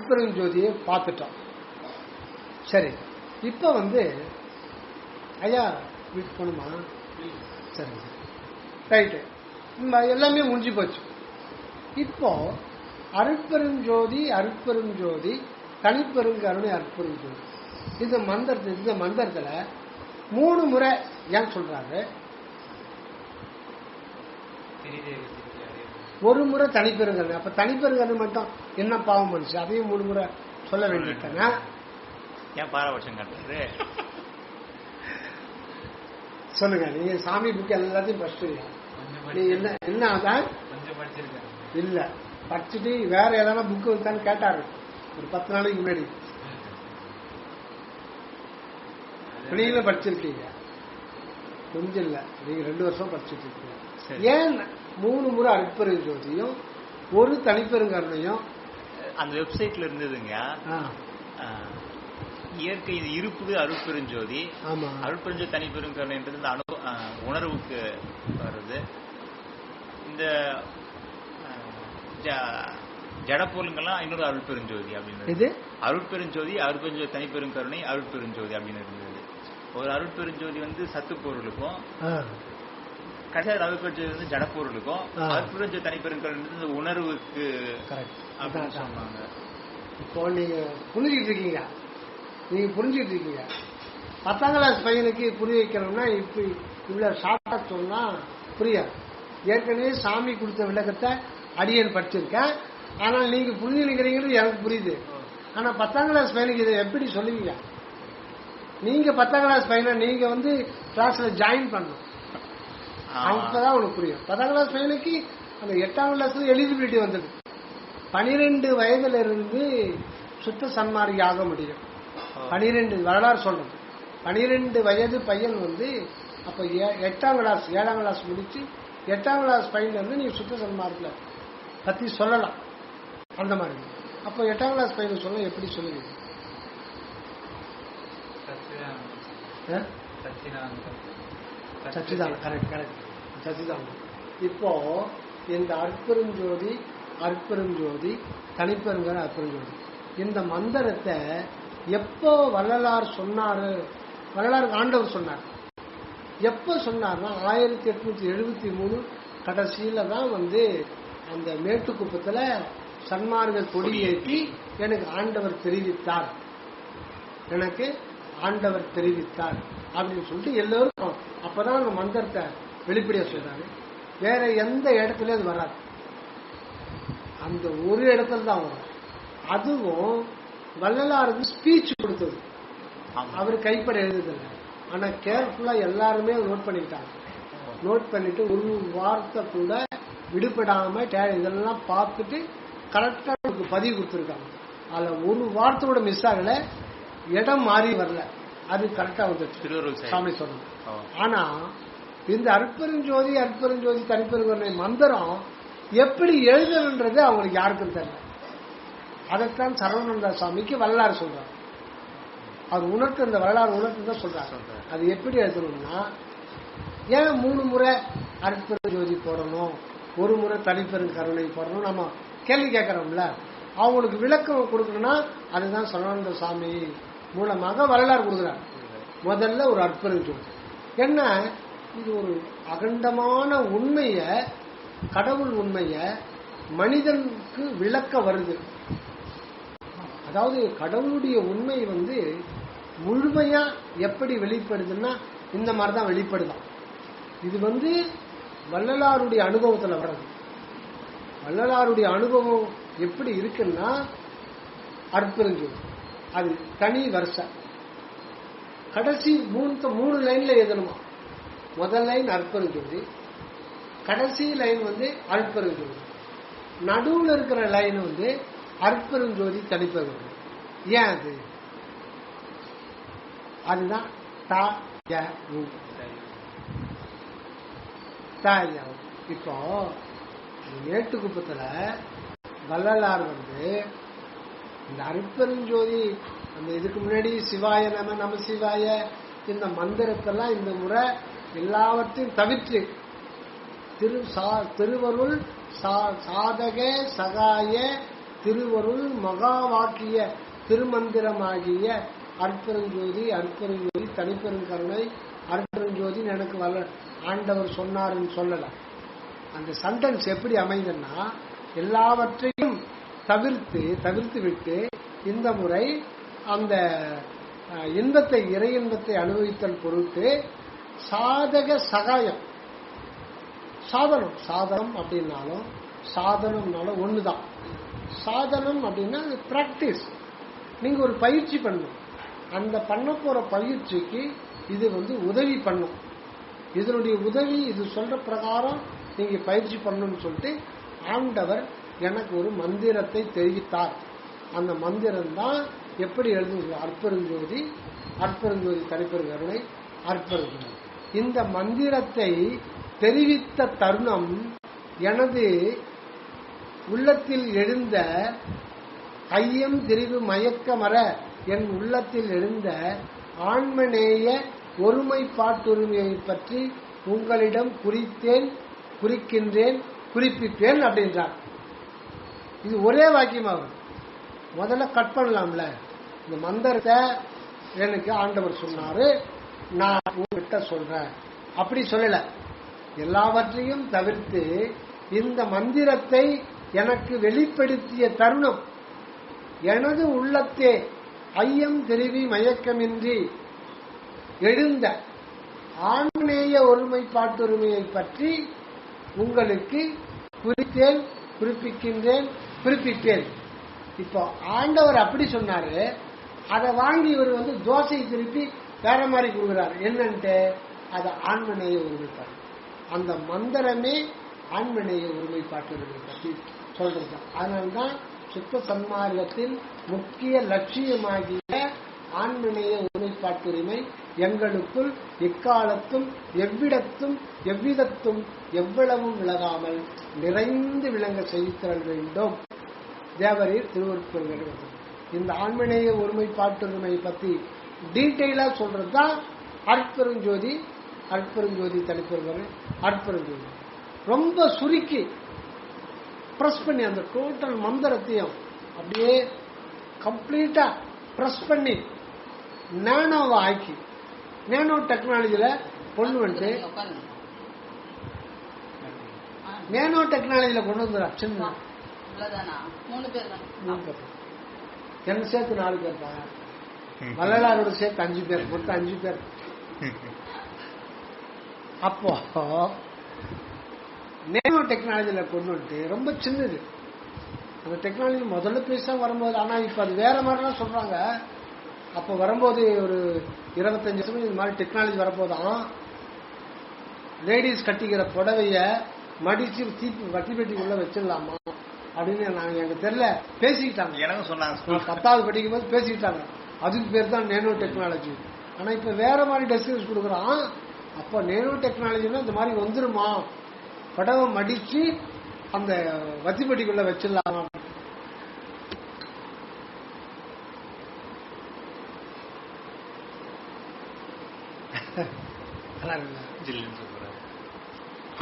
அருட்பெருஞ்சோதியை பார்த்துட்டோம். சரி, இப்ப ஐயா வீட்டுக்கு போகணுமா? சரி ரைட்டு, எல்லாமே முடிஞ்சு போச்சு. இப்போ அருட்பெருஞ்சோதி அருட்பெருஞ்சோதி தனிப்பெருங்கருணை அருட்பெருஞ்சோதி இந்த மந்திரத்துல 3 முறை ஏன் சொல்றாங்க? ஒரு முறை தனிப்பெருங்கருணை. அப்ப தனிப்பெருங்கருணை மட்டும் என்ன பாவம் பண்ணுச்சு? அதையும் 3 முறை சொல்ல வேண்டியதானே? ஏன் பாரபட்சம் கட்டுறது? சொல்லுங்க, நீங்க சாமி புக் எல்லாத்தையும் படிச்சுட்டீங்க. என்ன அதான் இல்ல படிச்சுட்டு வேற ஏதாவது புக்கு வச்சான்னு கேட்டாரு ஒரு 10 நாளைக்கு முன்னாடி. நீங்களும் படிச்சிருக்கீங்க, கொஞ்சம் இல்ல, நீங்க 2 வருஷம் படிச்சுட்டு இருக்கீங்க. ஏன் 3 முறை அருட்பெருஞ்சோதியும் ஒரு தனிப்பெருங்கருணையும் அந்த வெப்சைட்ல இருந்ததுங்க. இயற்கை இது இருப்புது அருட்பெருஞ்சோதி, அருட்பெருஞ்சோதி தனிப்பெருங்கருணைன்றது இந்த உணர்வுக்கு வருது. இந்த ஜடப்பொருளுங்கெல்லாம் இன்னொரு அருட்பெருஞ்சோதி அப்படின்னு. அருட்பெருஞ்சோதி அருட்பெருஞ்சோதி தனிப்பெருங்கருணை அருட்பெருஞ்சோதி அப்படின்னு இருந்தது. ஒரு அருட்பெருஞ்சோதி சத்து பொருளுக்கும், கடைசி அருட்பெருஞ்சோதி ஜடப்பொருளுக்கும், அருட்பெருஞ்சோதி தனிப்பெருங்கருணை இந்த உணர்வுக்கு அப்படின்னு சொன்னாங்க. இப்போ நீங்க புரிஞ்சுட்டு இருக்கீங்க, 10ஆம் கிளாஸ் பையனுக்கு புரிய வைக்கணும்னா இப்ப இவ்வளவு ஷார்ட்டா சொன்னா புரியாது. ஏற்கனவே சாமி கொடுத்த விளக்கத்தை அடியன் படிச்சிருக்கேன், ஆனால் நீங்க புரிஞ்சுக்கிறீங்கிறது எனக்கு புரியுது. ஆனா 10ஆம் கிளாஸ் பையனுக்கு இதை எப்படி சொல்லுவீங்க? நீங்க 10ஆம் கிளாஸ் பையனை நீங்க கிளாஸ்ல ஜாயின் பண்ணணும், அப்பதான் உனக்கு புரியும். 10ஆம் கிளாஸ் பையனுக்கு அந்த 8ஆம் கிளாஸ்ல எலிஜிபிலிட்டி வந்தது. 12 வயதுல இருந்து சுத்த சன்மார்க்கி ஆக முடியும். 12 வரலாறு சொல்றது. 12 வயது பையன் அப்ப 8ஆம் கிளாஸ் 7ஆம் கிளாஸ் முடிச்சு 8ஆம் கிளாஸ் பையன் நீ சுத்த சன்மார்க்கல பத்தி சொல்லலாம் அந்த மாதிரி. அப்ப 8ஆம் கிளாஸ் பையன் சொல்ல எப்படி சொல்லுவீங்க? சச்சிதானந்தம். கரெக்ட் சச்சிதானந்தம். இப்போ இந்த அருட்பெருஞ்சோதி அருட்பெருஞ்சோதி தனிப்பெருங்கருணை அருட்பெருஞ்சோதி இந்த மந்திரத்தை எப்போ வள்ளலார் சொன்னாரு? வள்ளலார் ஆண்டவர் சொன்னார். எப்ப சொன்னார்னா 1873 கடைசியில தான் அந்த மேட்டுக்குப்பத்துல சன்மார்க்க கொடியேற்றி எனக்கு ஆண்டவர் தெரிவித்தார் அப்படின்னு சொல்லிட்டு எல்லோரும் அப்பதான் அந்த மந்திரத்தை வெளிப்படையா சொல்றாங்க. வேற எந்த இடத்துல அது வராது, அந்த ஒரு இடத்துல தான் வரும். அதுவும் வள்ளலாருக்கு ஸ்பீச் கொடுத்தது, அவர் கைப்பட எழுதுதில்லை. ஆனா கேர்ஃபுல்லா எல்லாருமே நோட் பண்ணிக்கிட்டாங்க. நோட் பண்ணிட்டு ஒரு வார்த்தை கூட விடுபடாம இதெல்லாம் பார்த்துட்டு கரெக்டா பதிவு கொடுத்துருக்காங்க. அதுல ஒரு வார்த்தை கூட மிஸ் ஆகல, இடம் மாறி வரல, அது கரெக்டா வந்துச்சு சாமி சொன்னது. ஆனா இந்த அருட்பெருஞ்சோதி அருட்பெருஞ்சோதி தனிப்பெருங்கருணை மந்திரம் எப்படி எழுதணுன்றது அவங்களுக்கு யாருக்கும் தெரியல. அதைத்தான் சரவணானந்த சாமிக்கு வரலாறு சொல்றாரு. அவர் உணர்த்து அந்த வரலாறு உணர்த்து தான் சொல்றாரு. அது எப்படி எழுதணும்னா, ஏன் 3 முறை அருட்பெருஞ்சோதி போடணும், ஒரு முறை தனிப்பெருங்கருணை போடணும் நம்ம கேள்வி கேட்கறோம்ல, அவங்களுக்கு விளக்கம் கொடுக்கணும்னா அதுதான் சரவணானந்த சாமி மூலமாக வரலாறு கொடுக்குறாரு. முதல்ல ஒரு அருட்பெருஞ்சோதி என்ன, இது ஒரு அகண்டமான உண்மைய, கடவுள் உண்மைய மனிதனுக்கு விளக்க வருது. அதாவது கடவுளுடைய உண்மை முழுமையா எப்படி வெளிப்படுதுன்னா இந்த மாதிரிதான் வெளிப்படுதான். இது வள்ளலாருடைய அனுபவத்துல வர்றது. வள்ளலாருடைய அனுபவம் எப்படி இருக்குன்னா அருட்பெருஞ்சோதி அது தனி வருஷம். கடைசி 3 லைன்ல எழுதணுமா. முதல் லைன் அருட்பெருஞ்சோதி, கடைசி லைன் அருட்பெருஞ்சோதி, நடுவில் இருக்கிற லைன் அருட்பெருஞ்சோதி தனிப்பெருங்கருணை. ஏன் அதுதான் இப்போ மேட்டுக்குப்பத்துல வள்ளலார் இந்த அருட்பெருஞ்சோதி அந்த இதுக்கு முன்னாடி சிவாய நம சிவாய இந்த மந்திரத்தெல்லாம் இந்த முறை எல்லாவற்றையும் தவிர்த்து திருவருள் சாதக சகாய திருவருள் மகா வாக்கிய திருமந்திரமாகிய அற்பெருஞ்சோதி அற்பெருஞ்சோதி தனிப்பெருங்கருணை அற்பெருஞ்சோதின்னு எனக்கு ஆண்டவர் சொன்னாருன்னு சொல்லல. அந்த சென்டென்ஸ் எப்படி அமைதுன்னா, எல்லாவற்றையும் தவிர்த்து விட்டு இந்த முறை அந்த இன்பத்தை இறை இன்பத்தை அனுபவித்தல் பொருட்டு சாதக சகாயம் சாதனம் அப்படின்னாலும் சாதனம்னாலும் ஒண்ணுதான். சாதனம் அப்படின்னா பிராக்டிஸ், நீங்க ஒரு பயிற்சி பண்ணணும். அந்த பண்ண போற பயிற்சிக்கு இது உதவி பண்ணும். இதனுடைய உதவி இது சொல்ற பிரகாரம் நீங்க பயிற்சி பண்ணணும்னு சொல்லிட்டு ஆண்டவர் எனக்கு ஒரு மந்திரத்தை தெரிவித்தார். அந்த மந்திரம் தான் எப்படி எழுதுங்க, அற்பெருஞ்சோதி அற்பெருஞ்சோதி தனிப்பெருங்கருணை அற்பெருஞ்சோதி. இந்த மந்திரத்தை தெரிவித்த தருணம் எனது உள்ளத்தில் எழுந்த ஐயம் திரிவு மயக்கமர என் உள்ளத்தில் எழுந்த ஆன்மநேய ஒருமைப்பாட்டுரிமையை பற்றி உங்களிடம் குறிக்கின்றேன் குறிப்பிப்பேன் அப்படின்றார். இது ஒரே வாக்கியமாகும். முதல்ல கட் பண்ணலாம்ல. இந்த மந்திரத்தை எனக்கு ஆண்டவர் சொன்னாரு, நான் உங்ககிட்ட சொல்றேன் அப்படி சொல்லல. எல்லாவற்றையும் தவிர்த்து இந்த மந்திரத்தை எனக்கு வெளிப்படுத்திய தருணம் எனது உள்ளத்தே ஐயம் தெரிவி மயக்கமின்றி எழுந்த ஆன்மநேய ஒருமைப்பாட்டுரிமையை பற்றி உங்களுக்கு குறிப்பிப்பேன். இப்போ ஆண்டவர் அப்படி சொன்னாரு, அதை வாங்கி இவர் தோசை திருப்பி வேற மாதிரி கொடுக்குறாரு. என்னன்ட்டு அது ஆன்மநேய ஒருமைப்பாடு. அந்த மந்திரமே ஆன்மநேய ஒருமைப்பாட்டுரிமை பற்றி சொல்றது. அதனால்தான் சுத்த சன்மார்க்கத்தின் முக்கிய லட்சியமாகிய ஆன்மநேய ஒருமைப்பாட்டுரிமை எங்களுக்குள் எக்காலத்தும் எவ்விதத்தும் எவ்வளவும் விலகாமல் நிறைந்து விளங்க செய்தித்தல் வேண்டும். தேவரீர் திருவருட்பெருங்கடை. இந்த ஆன்மநேய ஒருமைப்பாட்டுரிமை பத்தி டீட்டெயிலா சொல்றதுதான் அற்பெருஞ்சோதி தனிப்பெருங்கருணை அற்பெருஞ்சோதி. ரொம்ப சுருக்கி பிரஸ் பண்ணி அந்த டோட்டல் மந்திரத்தையும் அப்படியே கம்ப்ளீட்டா பிரஸ் பண்ணி நானோவை ஆக்கி நேனோ டெக்னாலஜில கொண்டு வந்து நேனோ டெக்னாலஜில கொண்டு வந்துடுறா. சின்ன என்ன சேர்த்து 4 பேர் தான், வள்ளலாரோட சேர்த்து 5 பேர், மொத்தம் 5 பேர். அப்போ நேனோ டெக்னாலஜில கொண்டு வந்துட்டு ரொம்ப சின்னது அந்த டெக்னாலஜி. முதல்ல பேச வரும்போது, ஆனா இப்ப அது வேற மாதிரிலாம் சொல்றாங்க. அப்ப வரும்போது ஒரு 25 வருஷம் இந்த மாதிரி டெக்னாலஜி வரப்போதான். லேடிஸ் கட்டிக்கிற புடவைய மடிச்சு வட்டி பெட்டி உள்ள வச்சிடலாமா அப்படின்னு நாங்க எங்க தெரியல பேசிக்கிட்டாங்க. எனக்கு சொன்னாங்க 10வது படிக்கும் போது பேசிக்கிட்டாங்க. அதுக்கு பேர் தான் நேனோ டெக்னாலஜி. ஆனா இப்ப வேற மாதிரி டெஸ்கிரிப்ஷன் கொடுக்குறான். அப்ப நேனோ டெக்னாலஜினா இந்த மாதிரி வந்துருமா, புடவை மடிச்சு அந்த வத்தி பெட்டிக்குள்ள வச்சிடலாமா.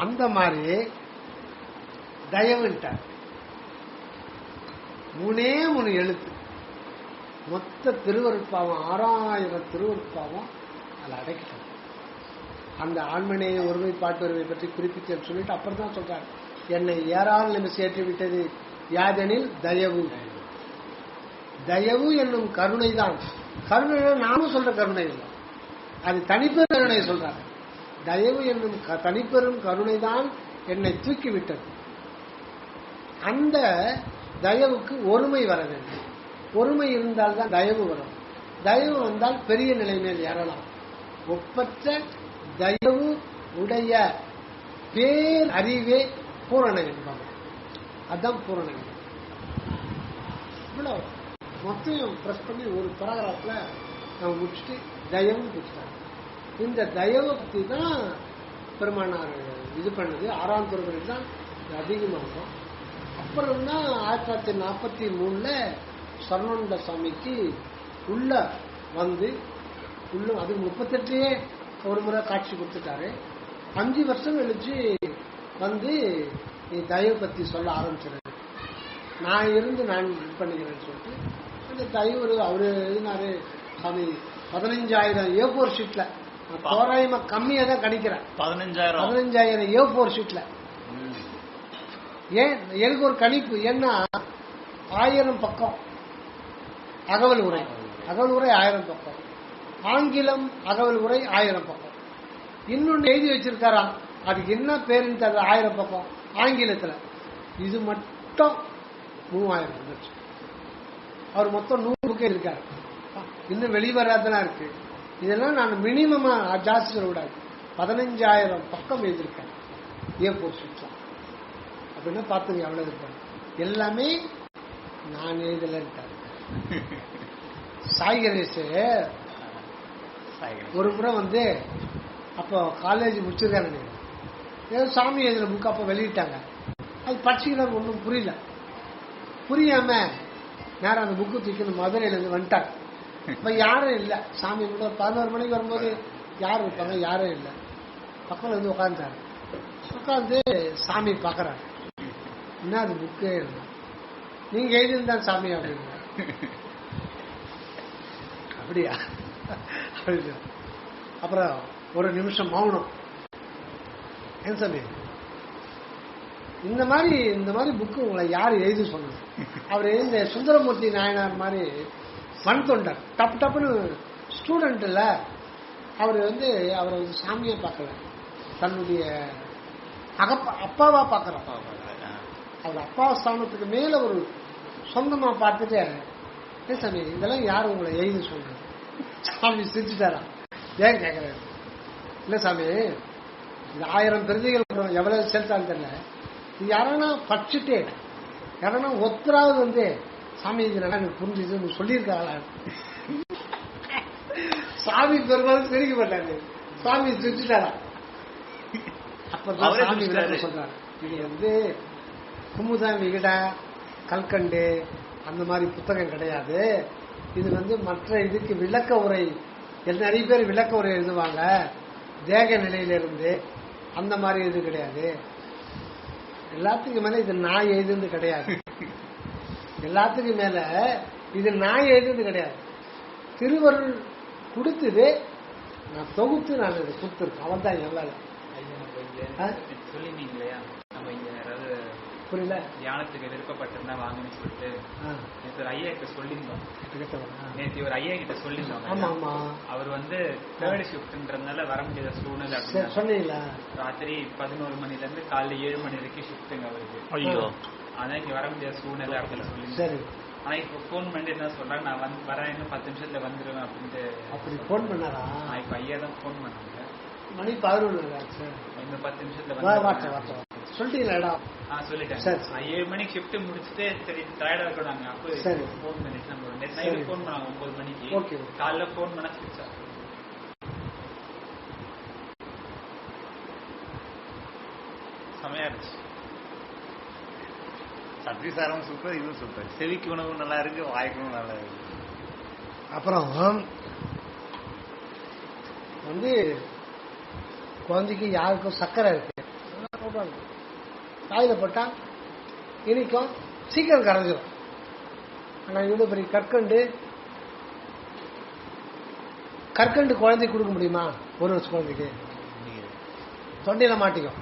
அந்த மாதிரி தயவுட்டார். 3 எழுத்து மொத்த திருவருட்பாவம் 6000 திருவருட்பாவம் அதில் அடக்கிட்டார். அந்த ஆன்மநேய ஒருமைப்பாட்டுரிமை பற்றி குறிப்பிட்டு சொல்லிட்டு அப்புறம் தான் சொல்றாரு, என்னை ஏறால் நிமிஷம் ஏற்றி விட்டது யாதெனில் தயவு என்னும் கருணை தான். கருணை நானும் சொல்ற கருணை இல்லை, அது தனிப்பெரும் கருணை சொல்றாங்க. தயவு என்னும் தனிப்பெரும் கருணை தான் என்னை தூக்கிவிட்டது. அந்த தயவுக்கு ஒருமை வர வேண்டும். ஒருமை இருந்தால்தான் தயவு வரும். தயவு வந்தால் பெரிய நிலை மேல் ஏறலாம். ஒப்பற்ற தயவு உடைய பேர் அறிவே பூரண என்பது. அதுதான் பூரண. இவ்வளவு மொத்தம் பிரஸ் பண்ணி ஒரு பராகிராஃப்ல நம்ம முடிச்சுட்டு தயவுன்னு கொடுத்தாங்க. இந்த தயவை பத்தி தான் பெருமானார் இது பண்ணது 6ஆம் திருமுறையில் தான் அதிகமாகும். அப்புறம் தான் 1943 சரவண சாமிக்கு உள்ள வந்து அது 38 ஒரு முறை காட்சி கொடுத்துட்டாரு. 5 வருஷம் கழிச்சு வந்து நீ தயவு பத்தி சொல்ல ஆரம்பிச்சிரு. நான் இருந்து நான் இது பண்ணிக்கிறேன்னு சொல்லிட்டு அந்த தலைவர் அவரு எழுதினாரு சாமி 15,000 A4 ஷீட்ல. தோராயமா கம்மியா தான் கணிக்கிறேன். 15,000 A4 ஷீட்ல. ஏன் எனக்கு ஒரு கணிப்பு, ஏன்னா 1000 பக்கம் அகவல் உரை, 1000 பக்கம், ஆங்கிலம் அகவல் உரை 1000 பக்கம், இன்னொன்னு எழுதி வச்சிருக்காராம், அதுக்கு என்ன பேருன்னு தெரியல, 1000 பக்கம் ஆங்கிலத்துல. இது மட்டும் 3000 இருந்துச்சு. அவர் மொத்தம் 100 புக்கு இருக்காரு. இன்னும் வெளிவராதான் இருக்கு. இதெல்லாம் நான் மினிமமா ஜாஸ்தி சொல்லக்கூடாது. 15,000 பக்கம் எழுதியிருக்கேன் A4 ஷீட்ல. அப்படின்னா பார்த்துங்க எவ்வளவு இருப்பாங்க. எல்லாமே நான் எழுதலன்ட்டாரு. சாய் கணேஷ் ஒரு முறை வந்து அப்போ காலேஜ் முடிச்சிருக்காங்க, ஏதோ சாமி எழுதுற புக்கு அப்போ வெளியிட்டாங்க. அது படிச்சுக்கலாம் ஒன்றும் புரியல. புரியாம நேரம் அந்த புக்கு தூக்கி மதுரையிலேருந்து வந்துட்டாங்க. இப்போ யாரும் இல்லை. சாமி கூட 11 மணிக்கு வரும்போது யார் இருப்பாங்க? யாரும் இல்லை. பக்கத்தில் வந்து உட்காந்துட்டாரு. உட்காந்து சாமி பார்க்குறாரு. என்ன அது புக்கே இல்லை, நீங்க எழுதியிருந்தா சாமி அப்படிங்க. அப்படியா? அப்புறம் ஒரு நிமிஷம் மௌனம். ஏன் சாமி இந்த மாதிரி புக்கு உங்களை யாரு எழுதி சொன்னது? அவர் எழுந்த சுந்தரமூர்த்தி நாயனார் மாதிரி மண் தொண்டர், டப்பு டப்புன்னு ஸ்டூடெண்ட் இல்ல, அவர் வந்து அவரை வந்து சாமியா பார்க்கல, தன்னுடைய அப்பாவா பார்க்கறார். அவர் அப்பா ஸ்தானத்துக்கு மேல ஒரு சொந்தமா பார்த்துட்டு, ஏன் சாமி இதெல்லாம் யாரு உங்களை எழுதி சொல்றது? சாமி சிரிச்சுட்டாரா? ஏன் கேட்கறாரு? இல்ல சாமி, இந்த 1000 பிரதிகள் எவ்வளவு செலுத்தாலும் தெரியல, இது யாரானா படிச்சுட்டு யாரானா ஒத்தராவது வந்து சாமி இது எனக்கு புரிஞ்சுது சொல்லியிருக்காங்களா? சாமி பெருமாள் சிரிக்க மாட்டாங்க. சாமி சிரிச்சுட்டாரா? அப்பதான் சாமி சொல்றாரு, இது வந்து குமுதம், விகட, கல்கண்டு அந்த மாதிரி புத்தகம் கிடையாது. இது வந்து மற்ற இதுக்கு விளக்க உரை, நிறைய பேர் விளக்க உரை எழுதுவாங்க தேக நிலையிலிருந்து, அந்த மாதிரி இது கிடையாது. எல்லாத்துக்கும் மேல இது நான் எழுதுந்து கிடையாது. எல்லாத்துக்கும் மேல இது நான் எழுதுந்து கிடையாது. திருவருள் கொடுத்தது, நான் தொகுத்து நான் இதை கொடுத்துருக்கேன். அவன் தான் என் வேலை. புரியல? தியானத்துக்கு விருப்பப்பட்டிருந்தா வாங்கன்னு சொல்லிட்டு ஒரு ஐயா கிட்ட சொல்லியிருந்தோம். நேற்று ஒரு ஐயா கிட்ட சொல்லியிருந்தோம். அவர் வந்து தேர்ட் ஷிஃப்ட்ன்றதுனால வர முடியாத சூழ்நிலை. சொன்னீங்களா? ராத்திரி 11 மணில இருந்து காலைல 7 மணி வரைக்கும் ஷிஃப்ட்டுங்க அவருக்கு. ஐயோ, அதான் இங்க வர முடியாத சூழ்நிலை அப்படின்னு சொல்லி. ஆனா இப்ப போன் பண்ணி என்ன சொல்றாங்க, நான் வரேன், இன்னும் 10 நிமிஷத்துல வந்துருவேன் அப்படின்ட்டு. அப்படி போன் பண்ணாரா? இப்ப ஐயா தான் போன் பண்ணாங்க. மணி 11 இந்த 10 நிமிஷத்துல சொல்லிட்டீங்களா? சொல்லிட்டேன். 7 மணிக்கு ஷிஃப்ட் முடிச்சுட்டு சரி டயர்டா இருக்கணும். அப்போ போன் பண்ணிட்டு நம்ம நைட்டு போன் பண்ணாங்க 9 மணிக்கு. காலைல போன் பண்ண ஸ்விட்ச் ஆஃப். செமையா இருந்துச்சு. சத்விசாரம் சூப்பர், இதுவும் சூப்பர். செவிக்கு உணவும் நல்லா இருக்கு, வாய்க்கணும் நல்லா இருக்கு. அப்புறம் வந்து குழந்தைக்கு யாருக்கும் சர்க்கரை இருக்கு, காயில போட்டா இனிக்கும், சீக்கிரம் கரைஞ்சிடும். ஆனா இவ்வளவு பெரிய கற்கண்டு குழந்தைக்கு கொடுக்க முடியுமா? 1 வருஷம் குழந்தைக்கு தொண்டையில மாட்டிக்கும்.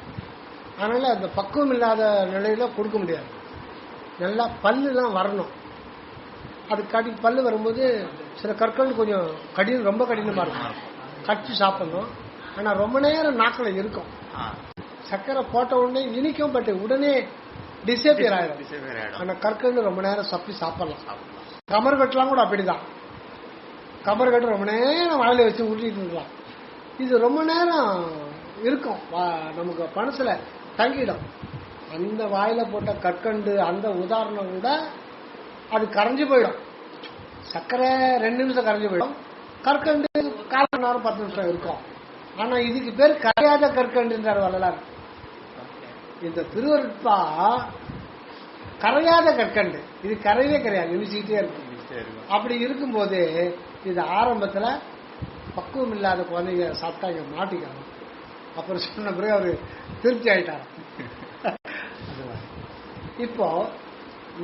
அதனால அந்த பக்குவம் இல்லாத நிலையில கொடுக்க முடியாது. நல்லா பல்லுலாம் வரணும். அது பல்லு வரும்போது சில கற்கண்டு கொஞ்சம் ரொம்ப கடினமா இருக்கும், கடிச்சு சாப்பிடணும். ஆனா ரொம்ப நேரம் நாக்கில் இருக்கும். சர்க்கரை போட்ட உடனே இனிக்கும், பட் உடனே டிசேபியர் ஆயிடும். ஆனா கற்கண்டு ரொம்ப நேரம் சப்பி சாப்பிடலாம். கமர்கட்டுலாம் கூட அப்படிதான். கமர்கட்டு ரொம்ப நேரம் வாயில வச்சு ஊட்டிட்டு இருக்கலாம். இது ரொம்ப நேரம் இருக்கும், நமக்கு மனசுல தங்கிடும். அந்த வாயில போட்ட கற்கண்டு அந்த உதாரணம் கூட அது கரைஞ்சு போயிடும். சர்க்கரை 2 நிமிஷம் கரைஞ்சு போயிடும், கற்கண்டு 1/4 மணி நேரம் 10 நிமிஷம் இருக்கும். ஆனா இதுக்கு பேர் கரையாத கற்கண்டுன்றார் வள்ளலார். இந்த திருவருட்பா கரையாத கற்கண்டு, இது கரையவே கிடையாது, இனிச்சுக்கிட்டே இருக்கும். அப்படி இருக்கும்போது இது ஆரம்பத்துல பக்குவம் இல்லாத குழந்தைங்க சாப்பிட்டா இங்க மாட்டிக்கணும். அப்புறம் சொன்ன பிறகு அவரு திருப்தி ஆயிட்டார். இப்போ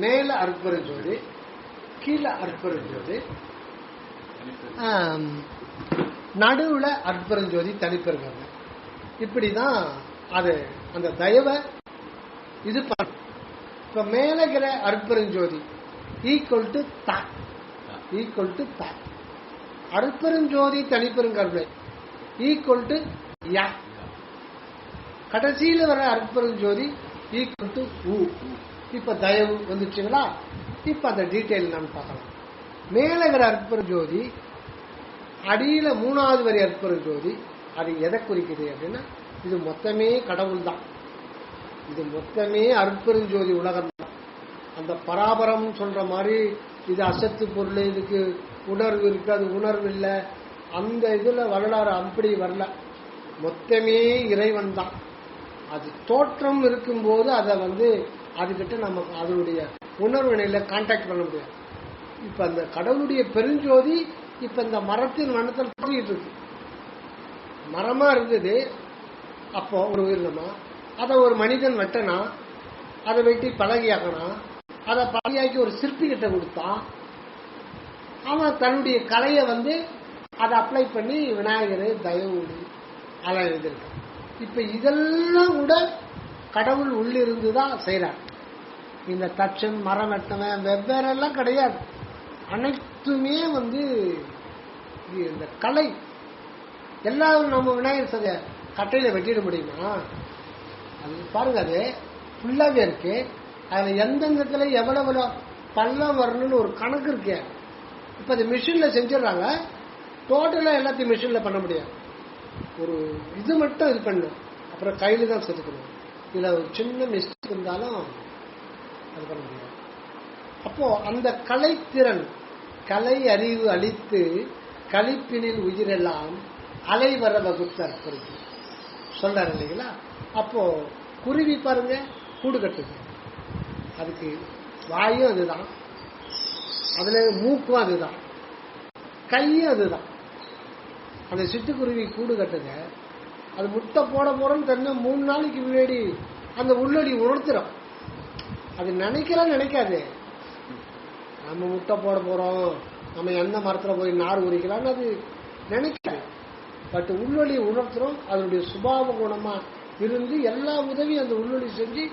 மேல அருட்பெருஞ்சோதி, கீழே அருட்பெருஞ்சோதி, நடுவுல அருட்பெருஞ்சோதி தனிப்பெருங்க. இப்படிதான் அது அந்த தயவை இது பண்ண. இப்ப மேலகிற அருட்பெருஞ்சோதி ஈக்குவல் டு தான், அருட்பெருஞ்சோதி தனிப்பெருங்கருணை ஈக்குவல் டு யா, கடைசியில வர அருட்பெருஞ்சோதி ஈக்குவல் டு ஊ. இப்ப தயவு வந்துச்சுங்களா? இப்ப அந்த டீட்டெயில் நான் பார்க்கலாம். மேலகிற அருட்பெருஞ்சோதி, அடியில 3வது வரி அருட்பெருஞ்சோதி, அது எதை குறிக்குது அப்படின்னா இது மொத்தமே கடவுள் தான், இது மொத்தமே அருட்பெருஞ்சோதி உலகம் தான். அந்த பராபரம் சொல்ற மாதிரி இது அசத்து பொருள், இதுக்கு உணர்வு இருக்கு, அது உணர்வு இல்லை, அந்த இதுல வரலாறு அப்படி வரல. மொத்தமே இறைவன் தான். அது தோற்றம் இருக்கும்போது அதை அதுகிட்ட நம்ம அதனுடைய உணர்வு நிலையில கான்டாக்ட் பண்ண முடியாது. இப்ப அந்த கடவுளுடைய பெருஞ்சோதி இப்ப இந்த மரத்தின் வண்ணத்தில் தோற்றிட்டு இருக்கு. மரமா இருந்தது அப்போ ஒரு உயிரினமா, அதை ஒரு மனிதன் வெட்டனா, அதை வெட்டி பலகையாக்கனா, அதை பலகையாக்கி ஒரு சிற்பி கிட்ட கொடுத்தான். அவன் தன்னுடைய கலையை அதை அப்ளை பண்ணி விநாயகர் தயவு அதை எழுதியிருக்கான். இப்ப இதெல்லாம் கூட கடவுள் உள்ளிருந்துதான் செய்யறார். இந்த தச்சன், மரம் வெட்டவன் வெவ்வேறெல்லாம் கிடையாது. அனைத்துமே இந்த கலை எல்லாரும் நம்ம விநாயகர் சதைய கட்டையில வெட்டிட முடியுமா? அது பாருங்க, அது ஃபுல்லாவே இருக்கு. அதுல எந்தெந்தத்துல எவ்வளவு பள்ளம் வரணும்னு ஒரு கணக்கு இருக்கு. இப்ப அது மிஷின்ல செஞ்சிடறாங்க. டோட்டலா எல்லாத்தையும் மிஷின்ல பண்ண முடியாது. ஒரு இது மட்டும் இது பண்ணும், அப்புறம் கையில தான் செதுக்கணும். இதுல ஒரு சின்ன மிஸ்டேக் இருந்தாலும் அது பண்ண முடியாது. அப்போ அந்த கலைத்திறன், கலை அறிவு அளித்து கழிப்பினில் உயிரெல்லாம் அலை வர வகுத்து அற்புறுது சொல்றாரு இல்லைங்களா? அப்போ குருவி பாருங்க கூடு கட்டுது, அதுக்கு வாயும் அதுதான், அதுல மூக்கும் அதுதான், கையும் அதுதான். அந்த சிட்டுக்குருவி கூடு கட்டுங்க, அது முட்டை போட போறோம்னு தெரிஞ்ச 3 நாளைக்கு முன்னாடி அந்த உள்ளொலி உணர்த்துறோம். அது நினைக்காது நம்ம முட்டை போட போறோம், நம்ம எந்த மரத்துல போய் நார் உரிக்கலாம்னு அது நினைக்காது. பட் உள்ளொலி உணர்த்துறோம். அதனுடைய சுபாவ குணமா இருந்து எல்லா உதவியும் அந்த உள்ளொலி செஞ்சு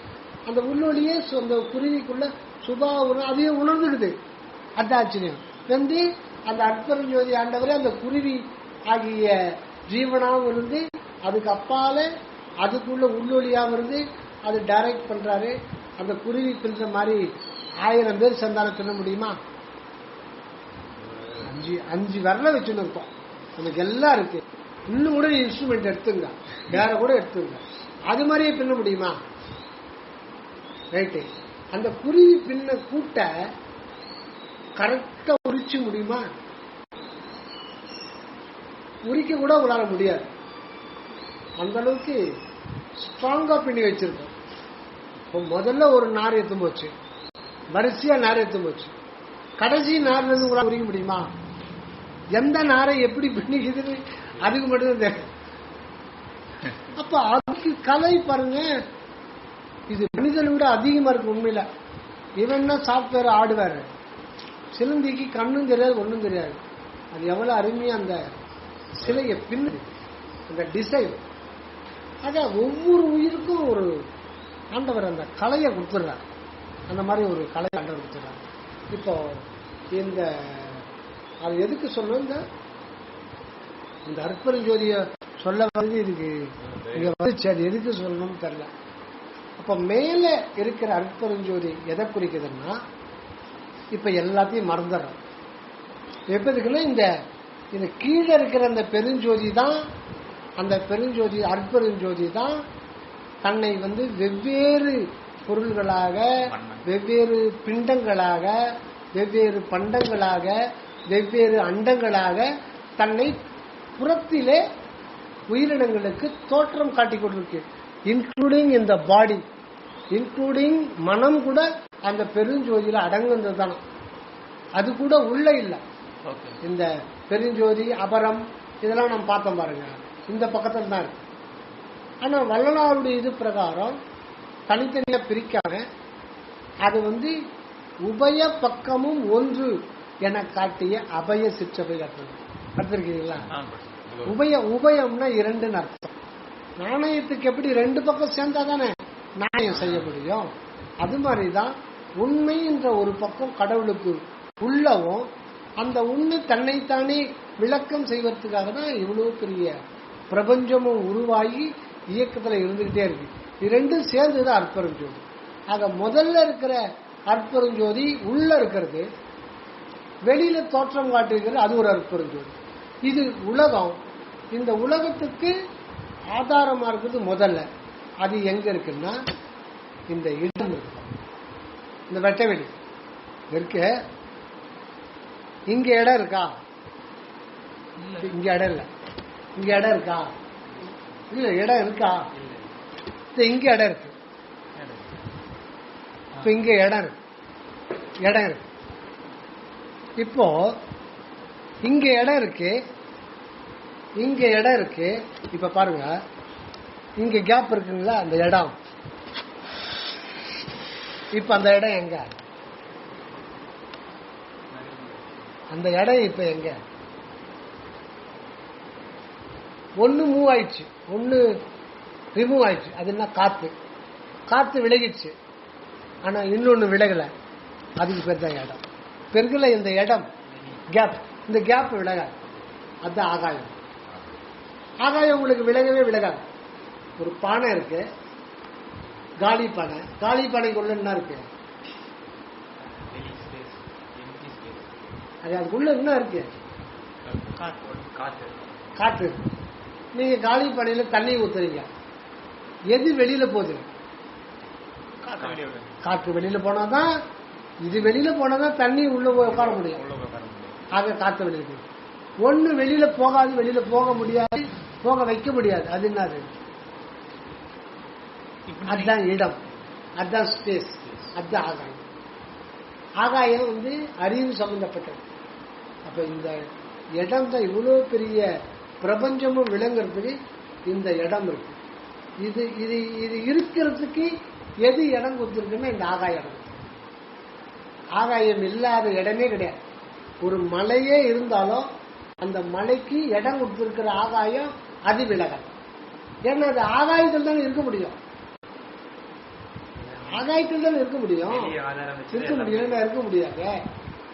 அந்த உள்ளொலியே அந்த குருவிக்குள்ள சுபாவ அதையே உணர்ந்துடுது. அது ஆச்சரியம். அந்த அற்பெருஞ்சோதி ஆண்டவரே அந்த குருவி ஆகிய ஜீவனாவும் இருந்து அதுக்கு அப்பால அதுக்குள்ள உள்ளொலியாவும் இருந்து அது டைரக்ட் பண்றாரு. அந்த குருவி பின்ற மாதிரி 1000 பேர் சந்தானம் பின்ன முடியுமா? 5 விரல வச்சுன்னு இருக்கோம். நமக்கு எல்லாம் இருக்கு. இன்னும் கூட இன்ஸ்ட்ருமெண்ட் எடுத்துங்க, வேற கூட எடுத்துங்க, அது மாதிரியே பின்ன முடியுமா? ரைட்டு. அந்த குருவி பின்ன கூட்ட கரெக்டா உரிச்சு முடியுமா? உரிக்க கூட உங்களால முடியாது. அந்த அளவுக்கு ஸ்ட்ராங்கா பின்னி வச்சிருக்கோம். இப்போ முதல்ல ஒரு நார் எடுத்து போச்சு, வரிசையா நார் எடுத்து போச்சு, கடைசி நார்ல இருந்து உங்களால உரிக்க முடியுமா? எந்த நாரை எப்படி பின்னிக்குதுன்னு அதுக்கு மட்டும்தான் தெரியும். அப்ப அதுக்கு கலை பாருங்க, இது மனிதனை விட அதிகமா இருக்கு உண்மையில. இவன் சாப்ட்வேர் ஆடுவாரு, சிலந்திக்கு கண்ணும் தெரியாது ஒன்றும் தெரியாது. அது எவ்வளவு அருமையா அந்த சிலையை பின்னு அந்த டிசைன். ஆக ஒவ்வொரு உயிருக்கும் ஒரு ஆண்டவர் அந்த கலையை கொடுத்துடுறார். அந்த மாதிரி ஒரு கலை ஆண்டவர் கொடுத்துடுறாரு. இப்போ இந்த அது எதுக்கு சொன்ன இந்த அற்பெருஞ்சோதிய சொல்ல வந்து இதுக்கு இங்க வந்துச்சு, அது எதுக்கு சொல்லணும்னு தெரியல. அப்ப மேல இருக்கிற அற்பெருஞ்சோதி எதை குறிக்குதுன்னா இப்ப எல்லாத்தையும் மறந்துடுறோம். எப்ப இருக்குன்னா இந்த கீழே இருக்கிற அந்த பெருஞ்சோதி தான், அந்த பெருஞ்சோதி அற்பெருஞ்சோதி தான் தன்னை வெவ்வேறு பொருள்களாக, வெவ்வேறு பிண்டங்களாக, வெவ்வேறு பண்டங்களாக, வெவ்வேறு அண்டங்களாக தன்னை புறத்திலே உயிரினங்களுக்கு தோற்றம் காட்டிக் கொண்டிருக்கு. இன்க்ளூடிங் இந்த பாடி, இன்க்ளூடிங் மனம் கூட அந்த பெருஞ்சோதியில அடங்குன்றது தானே. அது கூட உள்ள இல்ல. இந்த பெருஞ்சோதி அபரம் இதெல்லாம் நம்ம பார்த்தோம் பாருங்க, இந்த பக்கத்துல தான் இருக்கு. ஆனா வள்ளலாருடைய இது பிரகாரம் தனித்தனியா பிரிக்காம அது உபய பக்கமும் ஒன்று என காட்டிய அபய சிற்றபை பார்த்திருக்கீங்களா? உபயம்னா இரண்டுன்னு அர்த்தம். நாணயத்துக்கு எப்படி ரெண்டு பக்கம் சேர்ந்தாதானே நாணயம் செய்ய முடியும்? அது மாதிரிதான் உண்மை என்ற ஒரு பக்கம் கடவுளுக்கு உள்ளவும், அந்த உண்மை தன்னைத்தானே விளக்கம் செய்வதற்காக தான் இவ்வளவு பெரிய பிரபஞ்சமும் உருவாகி இயக்கத்துல இருந்துகிட்டே இருக்கு. இது ரெண்டும் சேர்ந்துதான் அற்பெருஞ்சோதி. ஆக முதல்ல இருக்கிற அற்பெருஞ்சோதி உள்ள இருக்கிறது, வெளியில தோற்றம் காட்டுகிறது, அது ஒரு அற்பெருஞ்சோதி. இது உலகம். இந்த உலகத்துக்கு ஆதாரமா இருக்குது முதல்ல. அது எங்க இருக்குன்னா இந்த இடம் இருக்கு, இந்த வெட்டவெளி இருக்கு. இங்க இடம் இருக்கா? இங்க இடம் இல்ல. இங்க இடம் இருக்கா? இல்ல. இடம் இருக்கா? இங்க இடம் இருக்கு. இப்ப இங்க இடம் இருக்கு. இடம் இருக்கு. இப்போ இங்க இடம் இருக்கு, இங்க இடம் இருக்கு. இப்ப பாருங்க, இங்க கேப் இருக்குங்களா அந்த இடம். இப்ப அந்த இடம் எங்க? அந்த இடம் இப்ப எங்க? ஒன்னு மூவ் ஆயிடுச்சு, ஒன்னு ரிமூவ் ஆயிடுச்சு. அது என்ன? காத்து. காத்து விலகிடுச்சு, ஆனா இன்னொன்னு விலகல. அதுக்கு பேர் தான் இடம். பெருகல இந்த இடம் கேப். இந்த கேப் விலகாது, அதுதான் ஆகாயம். ஆகாயம் உங்களுக்கு விலகவே விலகாது. ஒரு பானை இருக்கு, காலி பானை. காலி பானைக்குள்ள என்ன இருக்கு? அது அதுக்குள்ள என்ன இருக்கு? காற்று. நீங்க காலி பானையில தண்ணி ஊத்துறீங்க, எது வெளியில போகுது? காற்று வெளியில போனாதான், இது வெளியில போனாதான் தண்ணி உள்ள உட்கார முடியும். ஆக காற்று வெளியில போகுது. ஒண்ணு வெளியில போகாது, வெளியில போக முடியாது, போக வைக்க முடியாது. அது என்னது? அதுதான் இடம், அதுதான் ஸ்பேஸ், அதுதான் ஆகாயம். ஆகாயம் அறிவு சம்பந்தப்பட்டது. அப்ப இந்த இடம் தான் இவ்வளவு பெரிய பிரபஞ்சமும் விளங்குறதுக்கு இந்த இடம் இருக்கு. இது இது இது இருக்கிறதுக்கு எது இடம் கொடுத்திருக்குன்னா இந்த ஆகாயம். ஆகாயம் இல்லாத இடமே கிடையாது. ஒரு மலையே இருந்தாலும் அந்த மலைக்கு இடம் கொடுத்திருக்கிற ஆகாயம் அது விலகல். ஏன்னா அது ஆகாயத்தில் தான் இருக்க முடியும். ஆகாயத்தில் தான் இருக்க முடியும். இருக்க முடியாது.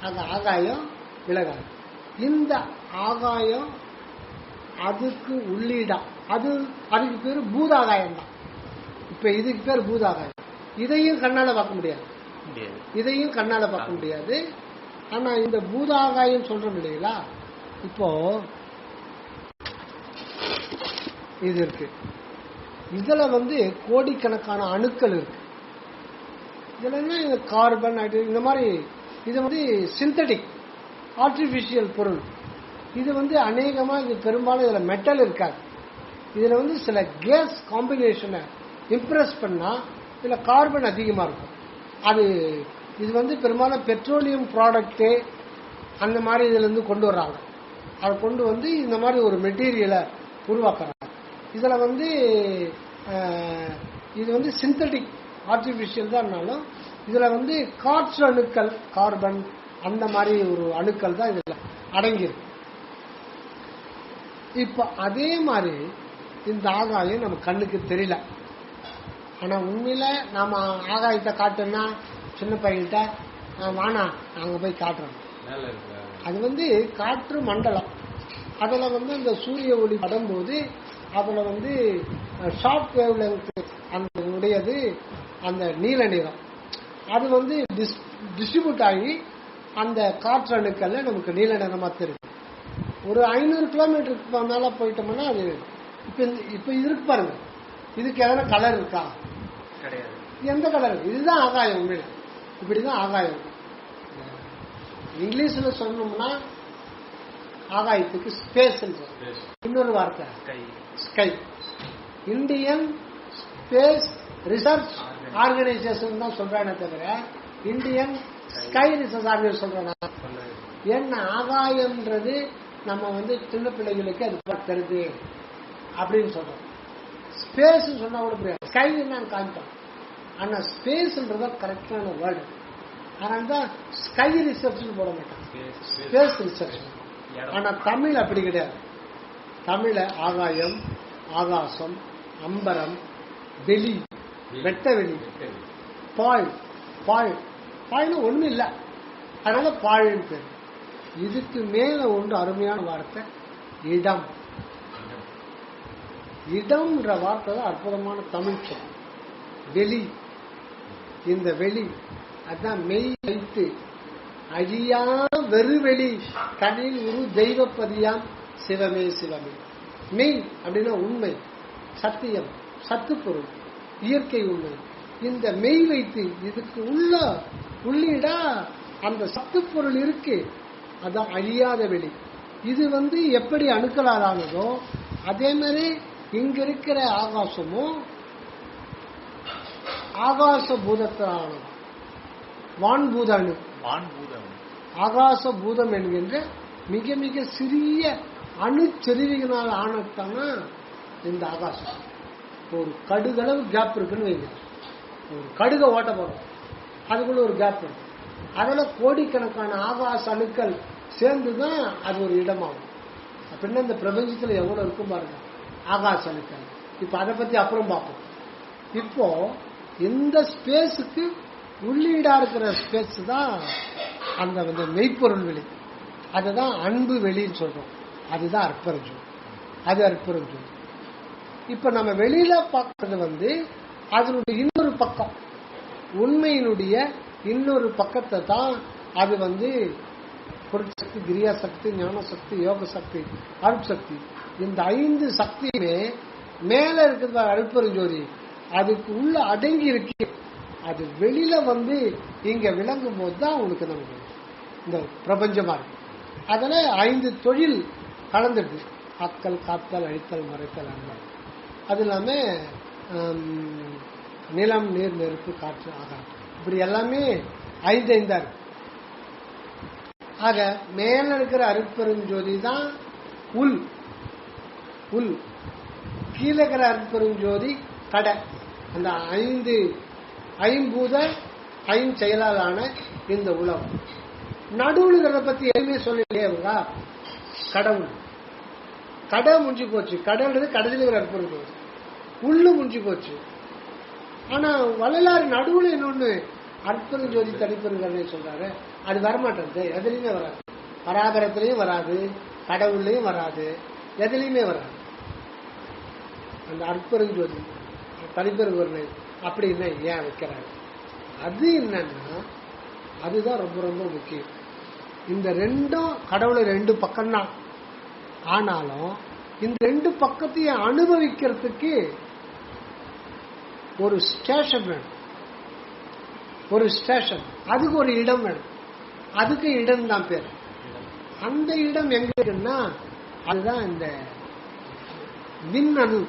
அந்த ஆகாயம் விலகல். இந்த ஆகாயம் அதுக்கு உள்ளீடம். அதுக்கு பேரு பூதாகாயம் தான். இப்ப இதுக்கு பேர் பூதாகாயம். இதையும் கண்ணால பார்க்க முடியாது, இதையும் கண்ணால பார்க்க முடியாது. ஆனா இந்த பூதாகாயம் சொல்றோம் இல்லைங்களா, இப்போ இது இருக்கு. இதுல கோடிக்கணக்கான அணுக்கள் இருக்கு. இதுல என்ன கார்பன், ஹைட்ரஜன், இந்த மாதிரி. இது சிந்தட்டிக் ஆர்டிபிஷியல் பொருள். இது அநேகமா இது பெரும்பாலும் இதுல மெட்டல் இருக்காது. இதுல சில கேஸ் காம்பினேஷனை இம்ப்ரெஸ் பண்ணா இதுல கார்பன் அதிகமா இருக்கும். இது பெரும்பாலும் பெட்ரோலியம் ப்ராடக்ட் அந்த மாதிரி இதுல இருந்து கொண்டு வர்றாங்க. அதை கொண்டு இந்த மாதிரி ஒரு மெட்டீரியலை உருவாக்குறாங்க. இதுல இது சிந்தட்டிக் ஆர்டிபிஷியல் தான். இதுல காற்று அணுக்கள், கார்பன் அந்த மாதிரி ஒரு அணுக்கள் தான் இதுல அடங்கியிருக்கு. இப்ப அதே மாதிரி இந்த ஆகாயம் நம்ம கண்ணுக்கு தெரியல. ஆனா உண்மையில நாம ஆகாயத்தை காட்டுன்னா சின்ன பையன்கிட்ட வானா நாங்க போய் காட்டுறோம். அது காற்று மண்டலம். அதுல இந்த சூரிய ஒளி படும்போது அதுல ஷார்ட் வேவ் லெங்த் அந்த உடையது அந்த நீல நிறம். அது டிஸ்ட்ரிபியூட் ஆகி அந்த காற்று அணுக்கள்ல நமக்கு நீல நிறமா தெரியும். ஒரு 500 கிலோமீட்டருக்கு மேல போயிட்டோம்னா அது இப்ப இருக்கு பாருங்க. இதுக்கு எதனா கலர் இருக்கா? கிடையாது. எந்த கலர்? இதுதான் ஆகாயம். உண்மையில இப்படிதான் ஆகாயம். இங்கிலீஷ்ல சொல்லணும்னா ஆகாயத்துக்கு ஸ்பேஸ். இன்னொரு வார்த்தை sky. Indian space research organisation தான் சொல்றானே தவிர இந்தியன் ஸ்கை ரிசர்ச் ஆர்கனைசேஷன் சொல்றானா? ஏன்னா ஆகாயம்ன்றது நம்ம சின்ன பிள்ளைகளுக்கு அது தருது அப்படின்னு சொல்றோம். ஸ்பேஸ் சொன்னா கூட புரியாது. ஸ்கை நான் காமிப்போம். ஆனா ஸ்பேஸ்ன்றது கரெக்டான வேர்டு. அதனால்தான் ஸ்கை ரிசர்ச் போட மாட்டாங்க, ஸ்பேஸ் ரிசர்ச். ஆனா தமிழ் அப்படி கிடையாது. தமிழ ஆகாயம், ஆகாசம், அம்பரம், வெளி, வெட்ட வெளி, பாழ். பாழ் பாழ்னு ஒண்ணு இல்லை, அதனால பாழ்னு பேர். இதுக்கு மேல ஒன்று அருமையான வார்த்தை இடம். இடம்ன்ற வார்த்தை தான் அற்புதமான தமிழ் சொல். வெளி, இந்த வெளி அதான் மெய் வைத்து அழியா வெறுவெளி கனில் உரு தெய்வப்பதியாம் சிவமே சிவமே. மெய் அப்படின்னா உண்மை, சத்தியம், சத்துப்பொருள், இயற்கை உண்மை. இந்த மெய் வைத்து இதுக்கு உள்ளிடா அந்த சத்துப்பொருள் இருக்கு, அதான் அழியாத வெளி. இது எப்படி அணுக்களால் ஆனதோ அதே மாதிரி இங்க இருக்கிற ஆகாசமும் ஆகாச பூதத்தானது. வான்பூத அணு, ஆகாச பூதம் என்கின்ற மிக மிக சிறிய அணுச்செருவிகளால் ஆனத்தான இந்த ஆகாசம். ஒரு கடுகளவு கேப் இருக்குன்னு வைங்க, ஒரு கடுக ஓட்ட போறோம், அதுக்குள்ள ஒரு கேப் இருக்கு. அதில் கோடிக்கணக்கான ஆகாச அணுக்கள் சேர்ந்துதான் அது ஒரு இடமாகும். அப்படின்னா இந்த பிரபஞ்சத்தில் எவ்வளவு இருக்கும் பாருங்க ஆகாச அணுக்கள். இப்ப அதை பத்தி அப்புறம் பார்ப்போம். இப்போ இந்த ஸ்பேஸுக்கு உள்ளீடா இருக்கிற ஸ்பேஸ் தான் அந்த மெய்ப்பொருள் வெளி. அதுதான் அன்பு வெளின்னு சொல்றோம். அதுதான் அற்புதம். அது அற்புதம். இப்ப நம்ம வெளியில பார்க்கறது அதனுடைய இன்னொரு பக்கம், உண்மையினுடைய இன்னொரு பக்கத்தை தான் அது பொருட்சக்தி, கிரியா சக்தி, ஞான சக்தி, யோக சக்தி, அருட்சக்தி. இந்த 5 சக்தியுமே மேல இருக்கிற அருட்பெருஞ்சோதி அதுக்கு உள்ள அடங்கி இருக்கு. அது வெளியில இங்க விளங்கும் போது தான் உங்களுக்கு நமக்கு இந்த பிரபஞ்சமா இருக்கு. அதுல 5 தொழில் கலந்துட்டு ஆக்கல், காத்தல், அழித்தல், மறைத்தல், அன்பல். அது இல்லாம நிலம், நீர், நெருப்பு, காற்று, ஆகாயம், இப்படி எல்லாமே 5 இருக்கு. ஆக மேல இருக்கிற அருட்பெருஞ்சோதி தான் உள். கீழே இருக்கிற அருட்பெருஞ்சோதி கடை. அந்த 5 ஐம்பூத செயலாலான இந்த உலகம். நடுவுல பத்தி எதுவுமே சொல்லலையா? கடவுள். கடை முடிஞ்சு போச்சு. கடல்றது கடைசியில் இருக்கிற அற்புதம். உள்ளு முடிஞ்சு போச்சு. ஆனா வள்ளலார் நடுவுல இன்னொன்னு அற்பெருஞ்சோதி தனிப்பெருங்கருணை சொல்றாரு. அது வரமாட்டேன், எதுலையுமே வராது. பராபரத்திலையும் வராது, கடவுள்லையும் வராது, எதுலையுமே வராது. அந்த அற்பெருஞ்சோதி தனிப்பெருங்கருணை அப்படின்னு ஏன் வைக்கிறாங்க? அது என்னன்னா அதுதான் ரொம்ப ரொம்ப முக்கியம். இந்த ரெண்டும் கடவுளை 2 பக்கம்தான். ஆனாலும் இந்த 2 பக்கத்தையும் அனுபவிக்கிறதுக்கு ஒரு ஸ்டேஷன் வேணும். ஒரு ஸ்டேஷன், அதுக்கு ஒரு இடம் வேணும். அதுக்கு இடம் தான் பேர். அந்த இடம் எங்க இருக்குன்னா அதுதான் இந்த விண்ணணு.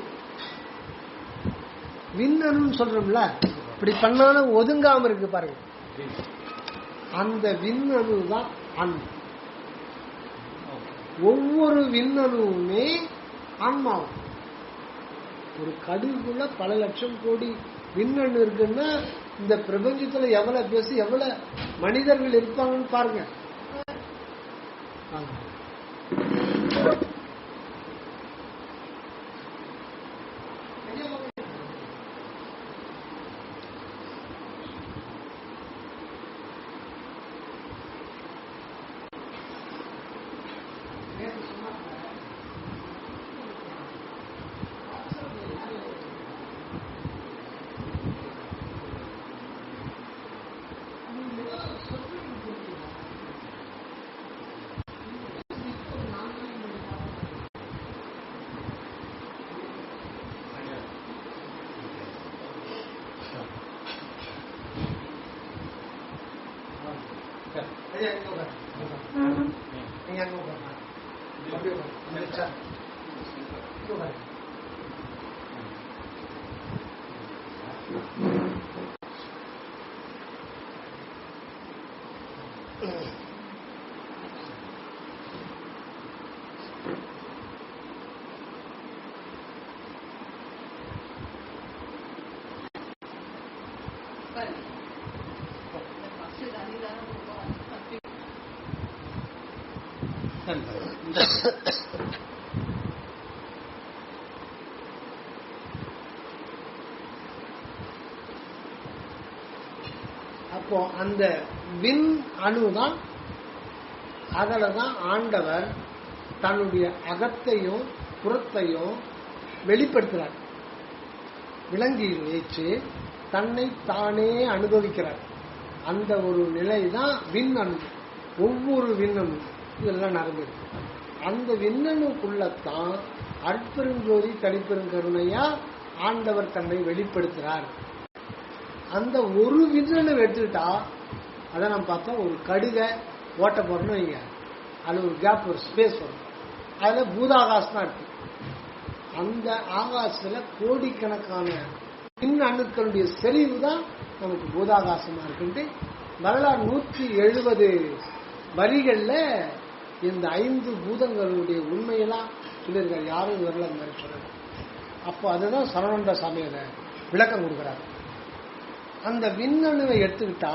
விண்ணணுன்னு சொல்றோம்ல, இப்படி பண்ணாலும் ஒதுங்காம இருக்கு பாருங்க. அந்த விண்ணணு தான் அன்பு. ஒவ்வொரு விண்ணணுவுமே ஆன்மாவும். ஒரு கடுகுள்ள பல லட்சம் கோடி விண்ணணு இருக்குன்னா இந்த பிரபஞ்சத்துல எவ்வளவு பேசி எவ்வளவு மனிதர்கள் இருப்பாங்கன்னு பாருங்க. அப்போ அந்த விண் அணுதான், அதில்தான் ஆண்டவர் தன்னுடைய அகத்தையும் புறத்தையும் வெளிப்படுத்துறார். விலங்கியில் வச்சு தன்னை தானே அனுபவிக்கிறார். அந்த ஒரு நிலை தான் விண்ணணு. ஒவ்வொரு விண்ணணு இதெல்லாம் நடந்திருக்கு. அந்த விண்ணணுக்குள்ளத்தான் அற்பெருஞ்சோதி தனிப்பெருங்கருணையா ஆண்டவர் தன்னை வெளிப்படுத்துறார். அந்த ஒரு விண்ணணு எடுத்துக்கிட்டா அதை நம்ம பார்த்தோம், ஒரு கடுகை ஓட்ட போறோம்னு வைங்க, அது ஒரு கேப், ஒரு ஸ்பேஸ் வரும். அதுல பூதாகாசம் தான் இருக்கு. அந்த ஆகாசத்துல கோடிக்கணக்கான விண் அணுக்களுடைய செறிவு தான் நமக்கு பூதாகாசமா இருக்குன்ட்டு வரலாறு 170 வரிகள்ல இந்த 5 பூதங்களுடைய உண்மையெல்லாம் சொல்லியிருக்காரு. யாரும் வரல அந்த மாதிரி சொல்றாரு. அப்போ அதுதான் சரவணந்த சாமியோட விளக்கம் கொடுக்கிறார். அந்த விண்ணணுவை எடுத்துக்கிட்டா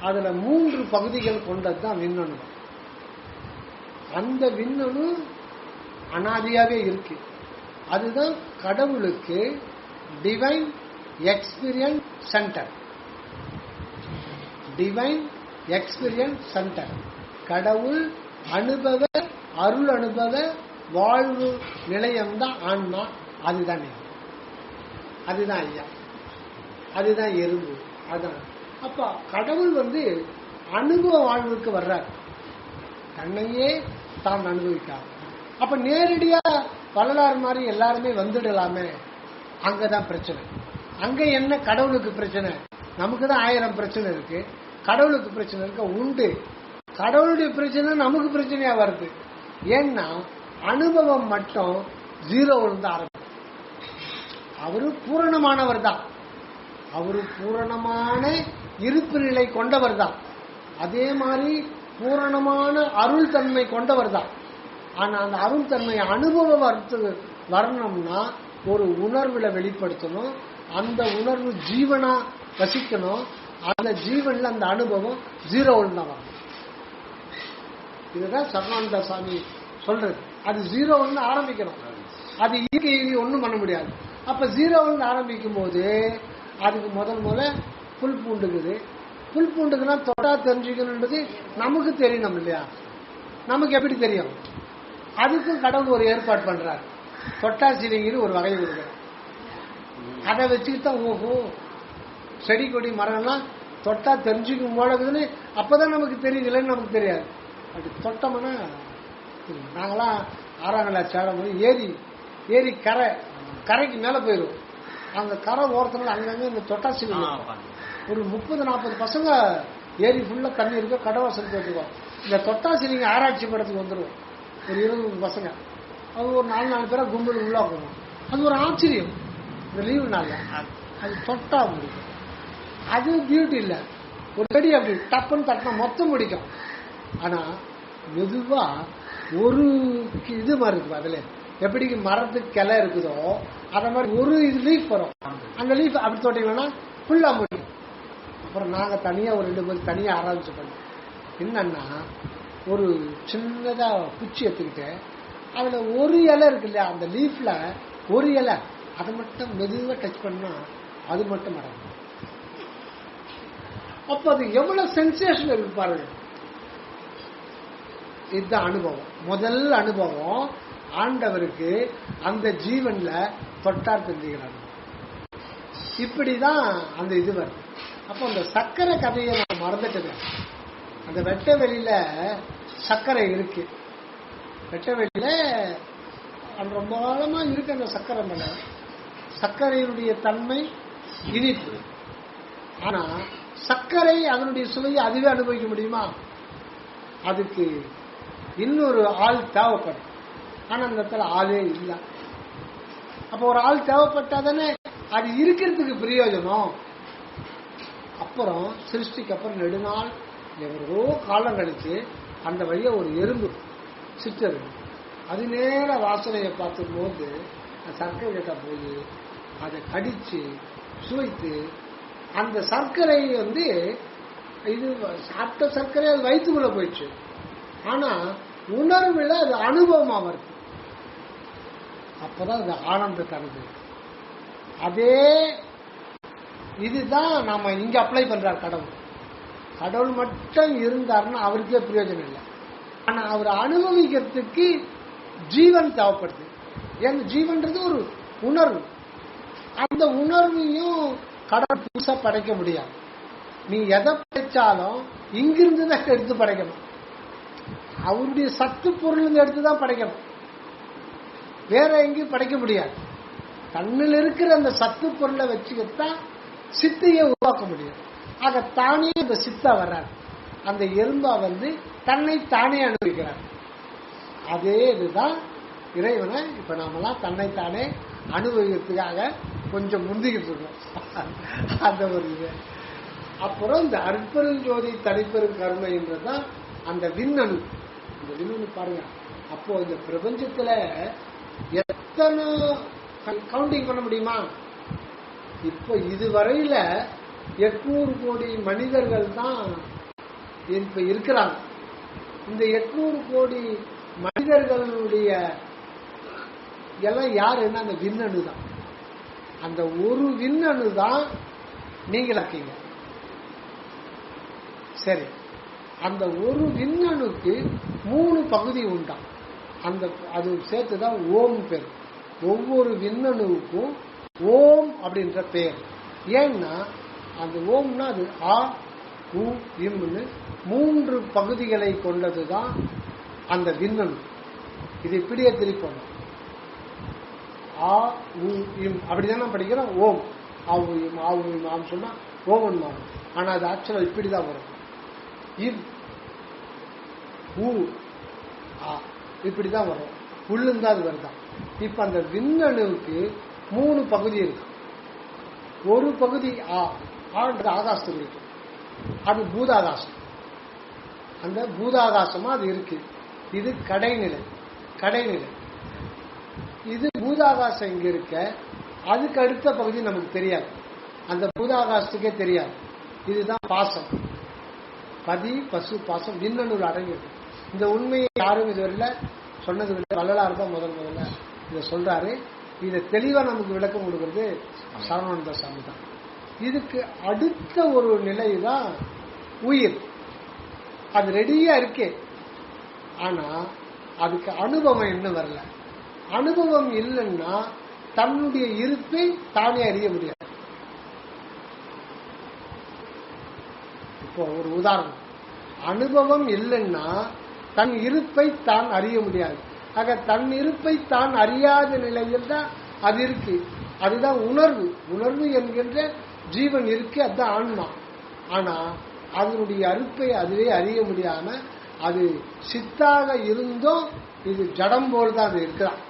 அதுல 3 பகுதிகள் கொண்டதுதான் விண்ணணு. அந்த விண்ணணு அனாதியாவே இருக்கு. அதுதான் கடவுளுக்கு divine experience centre. Divine experience centre, கடவுள் அனுபவ அருள் அனுபவ வாழ்வு நிலையம்தான் ஆன்மா. அதுதான் அதுதான் ஐயா, அதுதான் எறும்பு. அதான் அப்ப கடவுள் அனுபவ வாழ்வுக்கு வர்றார், தன்னையே தான் அனுபவிக்கார். அப்ப நேரடியா வரலாறு மாதிரி எல்லாருமே வந்துடலாமே, அங்கதான் பிரச்சனை. அங்க என்ன கடவுளுக்கு பிரச்சனை? நமக்கு தான் 1000 பிரச்சனை இருக்கு, கடவுளுக்கு பிரச்சனை இருக்க உண்டு. கடவுளுடைய பிரச்சனை நமக்கு பிரச்சனையா வருது. ஏன்னா அனுபவம் மட்டும் 0 ஆரம்பம். அவரு பூரணமானவர் தான், அவரு பூரணமான இருப்பு நிலை கொண்டவர் தான், அதே மாதிரி பூரணமான அருள் தன்மை கொண்டவர் தான். ஆனா அந்த அருள் தன்மை அனுபவம் வரணும்னா ஒரு உணர்வுல வெளிப்படுத்தணும். அந்த உணர்வு ஜீவனா வசிக்கணும். அந்த ஜீவன்ல அந்த அனுபவம் 0 தான் வரும். இதுதான் சரவணந்த சாமி சொல்றது. அது 0 ஆரம்பிக்கணும். அது இயற்கை ஒன்றும் பண்ண முடியாது. அப்ப 0 ஆரம்பிக்கும் போது அதுக்கு முதல்ல புல் பூண்டுக்குது. புல் பூண்டுக்குன்னா தொட்டா தெரிஞ்சுக்கணுன்றது நமக்கு தெரியணும் இல்லையா? நமக்கு எப்படி தெரியும்? அதுக்கும் கடவுள் ஒரு ஏற்பாடு பண்றாரு. தொட்டா சிலிங்கிற ஒரு வகை கொடுக்குறார். அதை வச்சுக்கிட்டு தான் ஓஹோ செடி கொடி மரம்லாம் தொட்டா தெரிஞ்சுக்கும் போலக்குதுன்னு அப்பதான் நமக்கு தெரியுதுலன்னு நமக்கு தெரியாது. அப்படி தொட்டோம்னா நாங்களாம் 6ஆம் கிளாஸ் சேரும்போது ஏரி கரைக்கு மேல போயிடும். அந்த கரை ஓரத்துல அங்கங்க இந்த தொட்டா சிலிங்க ஒரு 30-40 பசங்க ஏரி ஃபுல்லா தண்ணி இருக்க கடவாசலுக்கு வச்சுக்கோம். இந்த தொட்டா சிலிங்க ஆராய்ச்சி படத்துக்கு வந்துடும் ஒரு 20 பசங்க. அது ஒரு 4 பேரா கும்பல் உள்ளாக்கணும். அது ஒரு ஆச்சரியம். இந்த லீவு நாள்ல அது தொட்டா முடிக்கும். அது பியூட்டி இல்ல, ஒரு செடி அப்படி டப்புன்னு தட்டினா மொத்தம் முடிக்கும். ஆனா மெதுவா ஒரு இது மாதிரி இருக்கும். அதுல எப்படி மரத்துக்கு கிளை இருக்குதோ அத மாதிரி ஒரு இது லீஃப் வரும். அந்த லீஃப் அப்படி தொட்டீங்கன்னா ஃபுல்லா முடியும். அப்புறம் நாங்க தனியா ஒரு 2 பேர் தனியா ஆராய்ச்சி பண்ணோம். என்னன்னா ஒரு சின்னதா குச்சி எடுத்துக்கிட்டு அதுல ஒரு இலை இருக்கு இல்லையா, அந்த லீஃப்ல ஒரு இலை அதை மட்டும் மெதுவா டச் பண்ணா அது மட்டும் மறந்து. அப்ப அது எவ்வளவு சென்சேஷன் இருக்கு பாருங்க. இதுதான் அனுபவம். முதல் அனுபவம் ஆண்டவருக்கு அந்த ஜீவன்ல தொட்டார் தெரிஞ்சுக்கிறாங்க. இப்படிதான் அந்த இது வருது. அப்போ அந்த சர்க்கரை கதையை நான் மறந்துட்டேன். அந்த வெட்ட வெளியில சர்க்கரை இருக்கு. வெட்ட வெளியில ரொம்ப காலமா இருக்கு அந்த சர்க்கரை மேல. சர்க்கரையினுடைய தன்மை இனிப்பு. ஆனா சர்க்கரை அதனுடைய சுவையை அதுவே அனுபவிக்க முடியுமா? அதுக்கு இன்னொரு ஆள் தேவைப்படும். ஆனா அந்த இடத்துல ஆளே இல்லை. அப்ப ஒரு ஆள் தேவைப்பட்டாதானே அது இருக்கிறதுக்கு பிரயோஜனம். அப்புறம் சிருஷ்டிக்கு அப்புறம் நெடுநாள் எவ்வளோ காலம் கழிச்சு அந்த வழியா ஒரு எறும்பு சிற்றெரும்பு அது நேர வாசனையை பார்த்தும் போது சர்க்கரை கிட்ட போய் அதை கடிச்சு சுவைத்து அந்த சர்க்கரை இது சாப்பிட்ட சர்க்கரை அது வயிற்றுக்குள்ள போயிடுச்சு. ஆனா உணர்வுல அது அனுபவமா வருது. அப்பதான் அது ஆனந்த தருது. அதே இதுதான் நாம இங்க அப்ளை பண்றார் கடவுள். கடவுள் மட்டும் இருந்தாருன்னா அவருக்கே பிரயோஜனம் இல்லை. ஆனா அவர் அனுபவிக்கிறதுக்கு ஜீவன் தேவைப்படுது. ஏன்னா ஜீவன்றது ஒரு உணர்வு. அந்த உணர்வையும் கடவுள் புதுசா படைக்க முடியாது. நீ எதை படைச்சாலும் இங்கிருந்து தான் எடுத்து படைக்கணும். அவருடைய சத்து பொருள் எடுத்துதான் படைக்கணும். வேற எங்கேயும் படைக்க முடியாது. தன்னில் இருக்கிற அந்த சத்து பொருளை வச்சுக்கத்தான் சித்தையை உருவாக்க முடியும். ஆக தானே அந்த சித்தா வர்றார். அந்த எறும்பா தன்னை தானே அனுபவிக்கிறார். அதே இதுதான் இறைவனை இப்ப நாமெல்லாம் தன்னைத்தானே அனுபவிக்கிறதுக்காக கொஞ்சம் முந்திக்கிட்டு இருக்கோம். அந்த ஒரு இது. அப்புறம் இந்த அற்பெரும் ஜோதி தனிப்பெரும் கருணை என்றதான் அந்த விண்ணணு. இந்த விண்ணணு பாருங்க. அப்போ இந்த பிரபஞ்சத்துல எத்தனை கவுண்டிங் பண்ண முடியுமா? இப்போ இதுவரையில 800 கோடி மனிதர்கள் தான் இப்ப இருக்கிறாங்க. இந்த 800 கோடி மனிதர்களுடைய எல்லாம் யாருன்னா அந்த விண்ணணு தான். அந்த ஒரு விண்ணணு தான் நீங்க இருக்கீங்க. சரி, அந்த ஒரு விண்ணணுக்கு 3 பகுதி உண்டாம். அந்த அது சேர்த்துதான் ஓம் பேர். ஒவ்வொரு விண்ணணுவுக்கும் ஓம் அப்படின்ற பேர். ஏன்னா அந்த ஓம்னா அது ஆ உ இம்னு 3 பகுதிகளை கொண்டதுதான் அந்த விண்ணணு. இது இப்படியே திருப்பணும். ஆ உ இம் அப்படிதானே படிக்கிறோம். ஓம் ஆவு இம் ஆவு இம் ஆம் சொன்னா ஓமன் மாறும். ஆனா அது ஆக்சுவலா இப்படிதான் வரும். இம் ஊ ஆ இப்படிதான் வரும். உள்ளுந்தா அது வருதான். இப்ப அந்த விண்ணணுவுக்கு 3 பகுதி இருக்கு. ஒரு பகுதி ஆன்றது ஆகாசத்துக்கு இருக்கு. அது பூதாகாசம். அந்த பூதாகாசமா அது இருக்கு. இது கடைநிலை. கடைநிலை இது பூதாகாசம் இங்க இருக்க. அதுக்கு அடுத்த பகுதி நமக்கு தெரியாது. அந்த பூதாகாசத்துக்கே தெரியாது. இதுதான் பாசம். பதி பசு பாசம் விண்ணணுல அடங்கியிருக்கு. இந்த உண்மையை யாரும் இதுவரையில சொன்னது இல்லை. வள்ளலார் தான் முதல்ல இதை சொல்றாரு. இதை தெளிவா நமக்கு விளக்கம் கொடுக்கிறது சரவணானந்த சாமி தான். இதுக்கு அடுத்த ஒரு நிலை தான் உயிர். அது ரெடியா இருக்கே. ஆனா அதுக்கு அனுபவம் இன்னும் வரல. அனுபவம் இல்லைன்னா தன்னுடைய இருப்பை தானே அறிய முடியாது. இப்போ ஒரு உதாரணம். அனுபவம் இல்லைன்னா தன் இருப்பை தான் அறிய முடியாது. ஆக தன் இருப்பை தான் அறியாத நிலையில் தான் அது இருக்கு. அதுதான் உணர்வு. உணர்வு என்கின்ற ஜீவன் இருக்கு. அதுதான் ஆன்மா. ஆனா அதனுடைய அறுப்பை அதுவே அறிய முடியாம அது சித்தாக இருந்தும் இது ஜடம் போல் தான் அது இருக்கலாம்.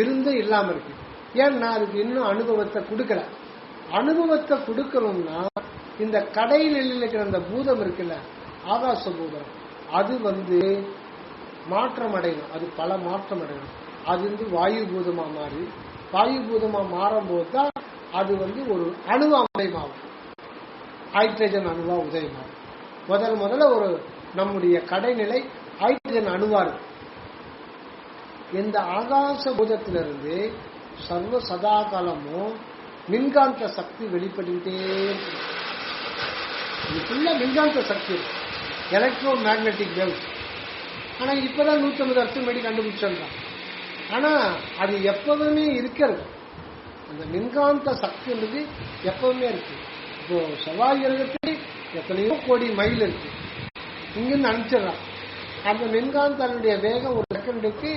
இருந்தும் இல்லாம இருக்கு. ஏன்னா அதுக்கு இன்னும் அனுபவத்தை கொடுக்கல. அனுபவத்தை கொடுக்கணும்னா இந்த கடையில் இருக்கிற அந்த பூதம் இருக்குல்ல, ஆகாச பூதம், அது மாற்றம் அடையணும். அது பல மாற்றம் அடையணும். அது வாயு பூதமா மாறி வாயு பூதமா மாறும்போது தான் அது ஒரு அணுவா உதயமாகும். ஹைட்ரஜன் அணுவா உதயமாகும். முதல்ல ஒரு நம்முடைய கடைநிலை ஹைட்ரஜன் அணுவா இருக்கு. இந்த ஆகாச பூதத்திலிருந்து சர்வ சதா காலமும் மின்காந்த சக்தி வெளிப்பட்டுக்கிட்டே இருக்கு. இதுக்குள்ள மின்காந்த சக்தி இருக்கு. Electro magnetic waves. ஆனா இப்பதான் 150 வருஷம் முன்னாடி கண்டுபிடிச்சிருந்தான். ஆனா அது எப்பவுமே இருக்கிறது. அந்த மின்காந்த சக்தின்றது எப்பவுமே இருக்கு. இப்போ செவ்வாய் கிரகத்துக்கு எத்தனையோ கோடி மைல் இருக்கு. இங்கிருந்து அனுப்பிச்சிடறான். அந்த மின்காந்தனுடைய வேகம் ஒரு செகண்டுக்கு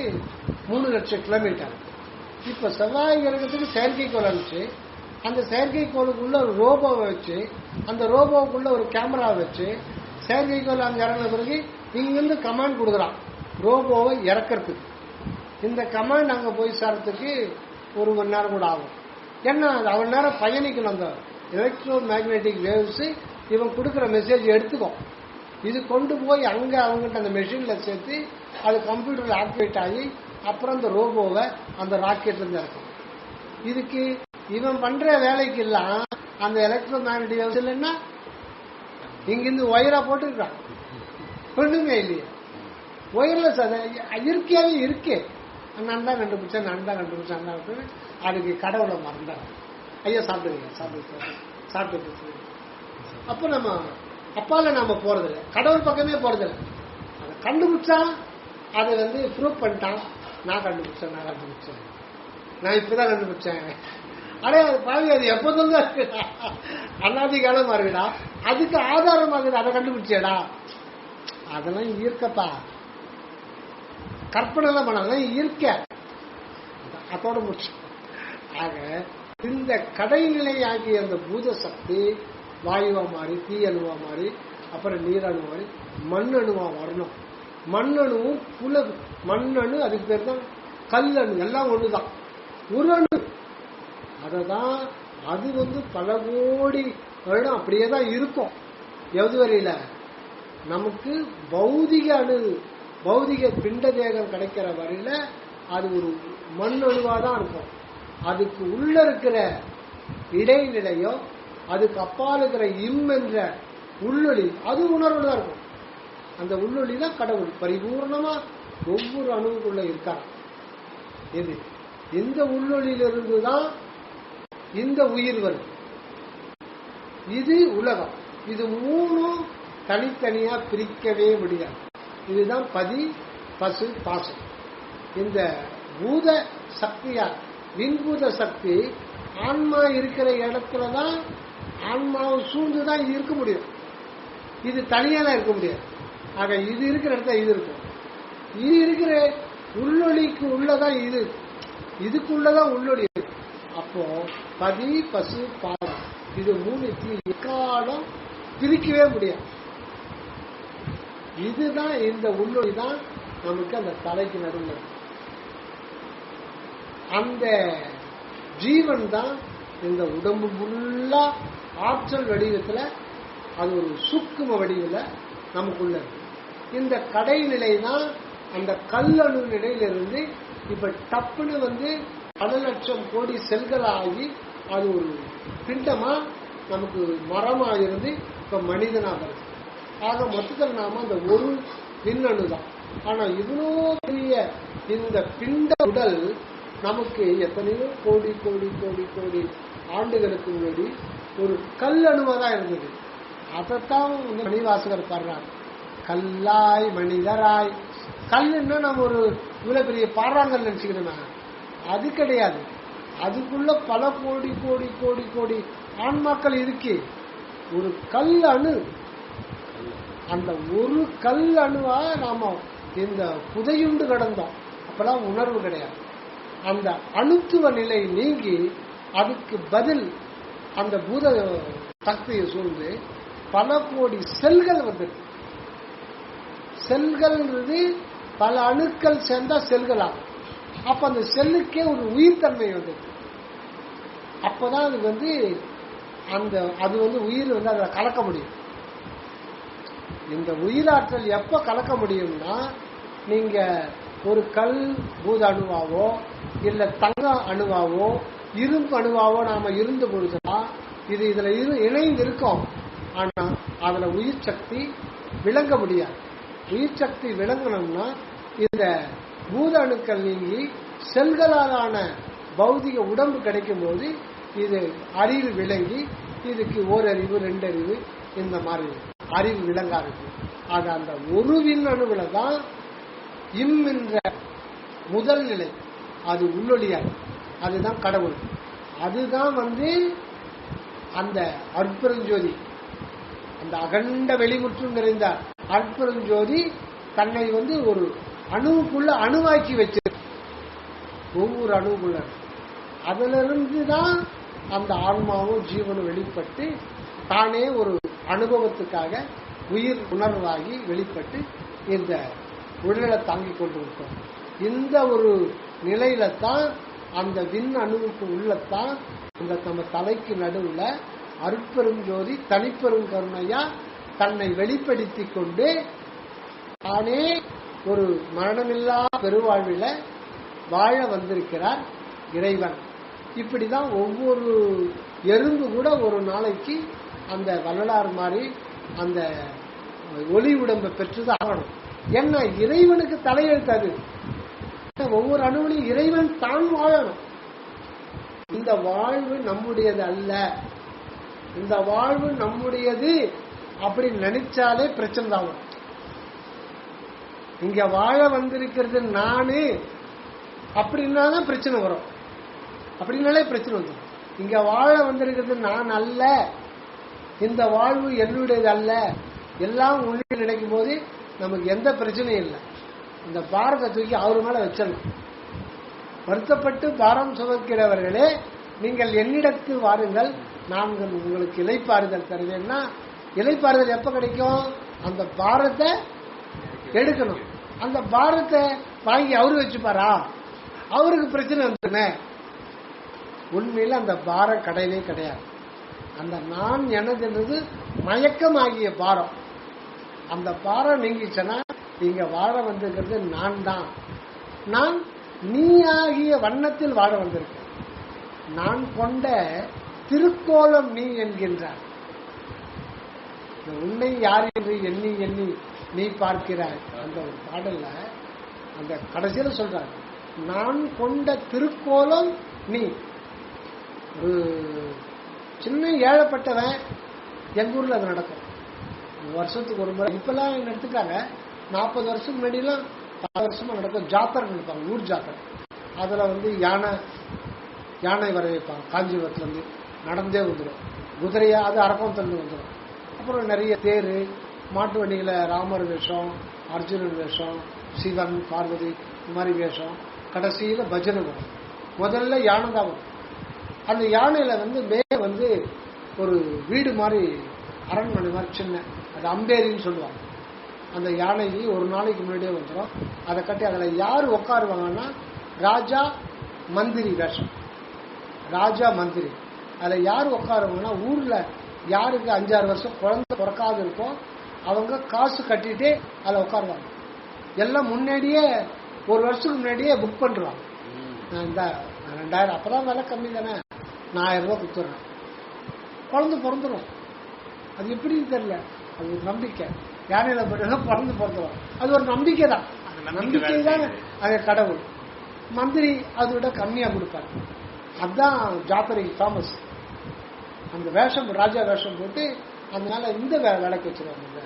3 லட்சம் கிலோமீட்டர். இப்ப செவ்வாய் கிரகத்துக்கு செயற்கைக்கோள் அனுப்பிச்சு அந்த செயற்கைக்கோளுக்குள்ள ஒரு ரோபோவை வச்சு அந்த ரோபோவுக்குள்ள ஒரு கேமரா வச்சு செயற்கைக்கோள் அங்க இறங்கின பிறகு இங்கிருந்து கமாண்ட் கொடுக்குறான் ரோபோவை இறக்கிறதுக்கு. இந்த கமாண்ட் அங்க போய் சேர்றதுக்கு 1 மணி நேரம் கூட ஆகும். ஏன்னா அவன் நேரம் பயணிக்கணும். அந்த எலக்ட்ரோ மேக்னெட்டிக் வேவ்ஸ் இவன் கொடுக்குற மெசேஜ் எடுத்துக்கும். இது கொண்டு போய் அங்க அவங்ககிட்ட அந்த மெஷின்ல சேர்த்து அது கம்ப்யூட்டர்ல ஆக்டிவேட் ஆகி அப்புறம் அந்த ரோபோவை அந்த ராக்கெட்ல இருந்து இறக்கும். இதுக்கு இவன் பண்ற வேலைக்கு எல்லாம் அந்த எலக்ட்ரோ மேக்னெட்டிக் வேவ்ஸ் இல்லைன்னா இங்கிருந்து ஒயரா போட்டுருக்கான். ஒண்ணுமே இல்லையா? ஒயர்லெஸ் அது இயற்கையாவே இருக்கு. நான் தான் கண்டுபிடிச்சேன், அதுக்கு கடவுளை மறந்தார். ஐயா சாப்பிடுங்க, சாப்பிட்டு அப்ப நம்ம அப்பால நாம போறதில்லை, கடவுள் பக்கமே போறதில்லை. அதை கண்டுபிடிச்சா அதை ப்ரூவ் பண்ணிட்டான். நான் கண்டுபிடிச்சேன், நான் இப்பதான் கண்டுபிடிச்சேன். அடே அது பாவி, அது எப்போதும் தான் இருக்குடா, அண்ணாதி காலமா இருக்குடா, அதுக்கு ஆதாரமாகுது, அதை கண்டுபிடிச்சேடா. அதெல்லாம் ஈர்க்கப்பா, கற்பனை எல்லாம் பண்ணாங்க, ஈர்க்க அதோட முடிச்சு. ஆக இந்த கடைநிலை ஆகிய அந்த பூத சக்தி வாயுவா மாறி, தீ அணுவா மாறி, அப்புறம் நீர் அணு மாறி மண் அணுவா வரணும். மண்ணணுவும் மண்ணணு, அதுக்கு பேர் தான் கல்லணு, எல்லாம் ஒண்ணுதான், ஒரு அணு. அததான் அது பல கோடி வருடம் அப்படியே தான் இருக்கும். எது வரையில நமக்கு பௌதிக அணு, பௌதிக பிண்ட தேகம் கிடைக்கிற வரையில அது ஒரு மண் அணுவா தான் இருக்கும். அதுக்கு உள்ள இருக்கிற இடைநிலையோ, அதுக்கு அப்பால் இருக்கிற என்ற உள்ளொளி, அது உணர்வு தான் இருக்கும். அந்த உள்ளொளி தான் கடவுள் பரிபூர்ணமா ஒவ்வொரு அணுவுக்குள்ள இருக்கார். எது இந்த உள்ளொளியிலிருந்து தான் இந்த உயிர் வரும். இது உலகம். இது மூணும் தனித்தனியா பிரிக்கவே முடியாது. இதுதான் பதி, பசு, பாசம். இந்த பூத சக்தியா, விண்பூத சக்தி ஆன்மா இருக்கிற இடத்துலதான், ஆன்மாவை சூழ்ந்துதான் இது இருக்க முடியும். இது தனியாலாம் இருக்க முடியாது. ஆக இது இருக்கிற இடத்துல இது இருக்கும். இது இருக்கிற உள்ளொளிக்கு உள்ளதான் இது, இதுக்குள்ளதான் உள்ளொளி. அப்போ பதி, பசு, பாசம், இது மூணுத்தையும் எக்காலம் பிரிக்கவே முடியாது. இதுதான் இந்த உள்ளொளி தான் நமக்கு அந்த தலைக்கு நடுவில். அந்த ஜீவன் தான் இந்த உடம்பு ஃபுல்லா ஆற்றல் வடிவத்துல, அது ஒரு சூக்கும வடிவில் நமக்குள்ள இருக்கு. இந்த கடைநிலை தான் அந்த கல்லணு நிலையிலிருந்து இப்ப டப்புன்னு பல லட்சம் கோடி செல்கள் ஆகி அது ஒரு பிண்டமா நமக்கு மரமா இருந்து இப்ப மனிதனா வருது. ஆக மொத்தத்தில் நாம அந்த ஒரு விண்ணணு தான். ஆனா இவ்வளோ பெரிய இந்த பிண்ட உடல் நமக்கு எத்தனையோ கோடி கோடி கோடி கோடி ஆண்டுகளுக்கு முன்னாடி ஒரு கல்லணுவா தான் இருந்தது. அதைத்தான் மணிவாசகர் பாடுறார், கல்லாய் மனிதராய். கல்லுன்னா நம்ம ஒரு இவ்வளவு பெரிய பாறாங்கல் நினைச்சுக்கிறோம், அது கிடையாது. அதுக்குள்ள பல கோடி கோடி கோடி கோடி ஆன்மாக்கள் இருக்கு. ஒரு கல் அணு, அந்த ஒரு கல் அணுவா நாம இந்த புதையுண்டு கடந்தோம். அப்பெல்லாம் உணர்வு கிடையாது. அந்த அணுத்துவ நிலை நீங்கி அதுக்கு பதில் அந்த பூத சக்தியை சூழ்ந்து பல கோடி செல்கள் வந்துருக்கு. செல்கள்ன்றது பல அணுக்கள் சேர்ந்தா செல்கள் ஆகும். அப்ப அந்த செல்லுக்கே ஒரு உயிர்த்தன்மை வந்துருக்கு. அப்பதான் அது அந்த அது உயிர் அதை கலக்க முடியும். இந்த உயிராற்றல் எப்ப கலக்க முடியும்னா, நீங்க ஒரு கல் பூத அணுவாவோ இல்ல தங்க அணுவாவோ இரும்பு அணுவாவோ நாம இருந்த பொழுதுதான் இது இதுல இணைந்து இருக்கும். ஆனா அதுல உயிர் சக்தி விளங்க முடியாது. உயிர் சக்தி விளங்கணும்னா இந்த பூத அணுக்கள் நீங்கி செல்களாலான பௌதிக உடம்பு கிடைக்கும் போது இது அறிவு விளங்கி இதுக்கு ஓரறிவு, ரெண்டறிவு, இந்த மாதிரி அறிவு விளங்கா இருக்கு. ஆக அந்த ஒரு விண்ணணுவில தான் என்ற முதல் நிலை, அது உள்ளொளியார், அதுதான் கடவுள். அதுதான் அந்த அற்பெருஞ்சோதி, அந்த அகண்ட வெளிமுற்றும் நிறைந்த அற்பெருஞ்சோதி தன்னை ஒரு அணுவுக்குள்ள அணுவாக்கி வச்சு ஒவ்வொரு அணுவுக்குள்ள அதிலிருந்து தான் அந்த ஆன்மாவும் ஜீவனும் வெளிப்பட்டு தானே ஒரு அனுபவத்துக்காக உயிர் உணர்வாகி வெளிப்பட்டு இந்த உடலை தாங்கிக் கொண்டு விட்டோம். இந்த ஒரு நிலையில தான் அந்த விண் அணுவுக்கு உள்ளத்தான் இந்த நம்ம தலைக்கு நடுவுல அருட்பெரும் ஜோதி தனிப்பெரும் கருணையா தன்னை வெளிப்படுத்தி கொண்டு தானே ஒரு மரணமில்லா பெருவாழ்வில வாழ வந்திருக்கிறார் இறைவன். இப்படிதான் ஒவ்வொரு எறும்பு கூட ஒரு நாளைக்கு அந்த வள்ளலார் மாதிரி அந்த ஒளி உடம்பை பெற்றுதான் ஆகணும். என்ன இறைவனுக்கு தலையெழுத்தாது. ஒவ்வொரு அணுவிலையும் இறைவன் தான் வாழணும். இந்த வாழ்வு நம்முடையது அல்ல, இந்த வாழ்வு நம்முடையது அப்படி நினைச்சாலே பிரச்சனை தான். இங்க வாழ வந்திருக்கிறது நானு அப்படின்னாதான் பிரச்சனை வரும். அப்படின்னாலே பிரச்சனை வந்துடும். இங்க வாழ வந்திருக்கிறது நான் அல்ல, இந்த வாழ்வு என்னுடையது அல்ல, எல்லாம் உள்ளே நினைக்கும் போது நமக்கு எந்த பிரச்சனையும் இல்லை. இந்த பாரத்தை தூக்கி அவரு மேல வச்சிடணும். வருத்தப்பட்டு பாரம் சுமக்கிறவர்களே நீங்கள் என்னிடத்து வாருங்கள், நான் உங்களுக்கு இளைப்பாறுதல் தருவேன்னா, இளைப்பாறுதல் எப்ப கிடைக்கும்? அந்த பாரத்தை எடுக்கணும். அந்த பாரத்தை வாங்கி அவரு வச்சுப்பாரா? அவருக்கு பிரச்சனை வந்துடுமே. உண்மையில் அந்த பாரம் கிடையவே கிடையாது. அந்த நான் எனதுன்றது மயக்கமாகிய பாரம். அந்த பாரம் நீங்கிச்சுன்னா இங்க வாழ வந்திருக்கிறது நான் தான். நான் நீ ஆகிய வண்ணத்தில் வாழ வந்திருக்கேன். நான் கொண்ட திருக்கோலம் நீ என்கின்றார். உன்னை யார் என்று எண்ணி எண்ணி நீ பார்க்கிறாய். அந்த ஒரு பாடல்ல அந்த கடைசியில சொல்றார், நான் கொண்ட திருக்கோலம் நீ. ஒரு சின்ன ஏழப்பட்டவன் எங்க ஊர்ல அது நடக்கும் வருஷத்துக்கு ஒரு முறை. இப்பெல்லாம் என்ன எடுத்துக்காங்க, 40 வருஷத்துக்கு முன்னாடிலாம் 10 வருஷமா நடக்கும். ஜாத்திரை நடப்பாங்க, ஊர் ஜாத்திரை. அதுல யானை வர வைப்பாங்க. காஞ்சிபுரத்துல இருந்து நடந்தே வந்துடும். குதிரையா அது அரக்கம் தந்து வந்துடும். அப்புறம் நிறைய தேர், மாட்டு வண்டிகளை ராமர் வேஷம், அர்ஜுனன் வேஷம், சிவன் பார்வதி இந்த மாதிரி வேஷம். கடைசியில பஜனை வரும். முதல்ல யானை தான் வரும். அந்த யானையில மேல ஒரு வீடு மாதிரி, அரண்மனை மாதிரி சின்ன, அது அம்பேரின்னு சொல்லுவாங்க. அந்த யானை ஒரு நாளைக்கு முன்னாடியே வந்துடும். அதை கட்டி அதில் யார் உட்காருவாங்கன்னா ராஜா மந்திரி வேஷம். ராஜா மந்திரி அதில் யார் உட்காருவாங்கன்னா, ஊர்ல யாருக்கு 5-6 வருஷம் குழந்தை பிறக்காது இருக்கும் அவங்க காசு கட்டிட்டு அதில் உட்காருவாங்க. எல்லாம் முன்னாடியே ஒரு வருஷத்துக்கு முன்னாடியே புக் பண்ணுவாங்க. இந்த 2000 அப்பதான் விலை கம்மி தானே, 1000 ரூபாய் கொடுத்துட்றேன். குழந்தை பிறந்துடும். அது எப்படின்னு தெரியல, அது ஒரு நம்பிக்கை. யானையில பிறந்து பிறந்துடும். அது ஒரு நம்பிக்கை தான். நம்பிக்கை தான் அது கடவுள். மந்திரி அதை விட கம்மியா கொடுப்பாரு. அதுதான் ஜாத்திரைக்கு ஃபேமஸ். அந்த வேஷம், ராஜா வேஷம் போட்டு அதனால இந்த விளக்கு வச்சிருவாங்க.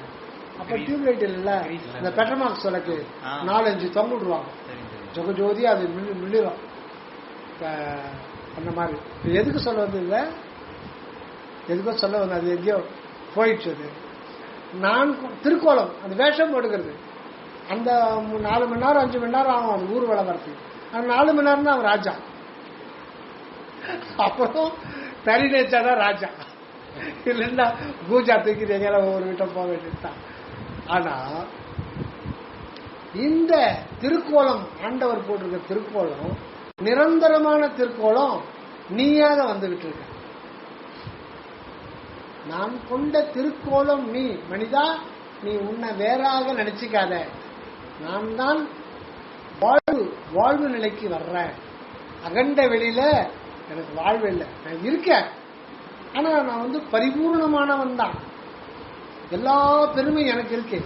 அப்ப டியூப்லைட் இல்ல, இந்த பெட்ரோமாக்ஸ் விளக்கு 4-5 தொங்க விடுவாங்க. ஜொகஜோதி அது மிளிரும். அந்த மாதிரி எதுக்கு சொல்ல வந்தது, எதுக்கோ சொல்ல வந்த, அது எங்கேயோ போயிடுச்சு. அது நான் திருக்கோலம் அந்த வேஷம் எடுக்கிறது. அந்த 4 மணி நேரம் 5 மணி நேரம் ஆகும் அது ஊர்வலம் வரத்துக்கு. அந்த 4 மணி நேரம் தான் அவன் ராஜா. அப்புறம் தறி நேச்சாதான் ராஜா. இல்லைன்னா பூஜா தூக்கி எங்கேயால ஒவ்வொரு வீட்டம் போக வேண்டியதுதான். ஆனா இந்த திருக்கோலம், ஆண்டவர் போட்டிருக்க திருக்கோலம் நிரந்தரமான திருக்கோலம் நீயாக வந்துகிட்டு இருக்க. நான் கொண்ட திருக்கோலம் நீ. மனிதா, நீ உன்னை வேறாக நினைச்சுக்காத. நான் தான் வாழ்வு நிலைக்கு வர்றேன். அகண்ட வெளியில எனக்கு வாழ்வு இல்லை, நான் இருக்கேன். ஆனா நான் பரிபூர்ணமானவன் தான். எல்லா பெருமையும் எனக்கு இருக்கு.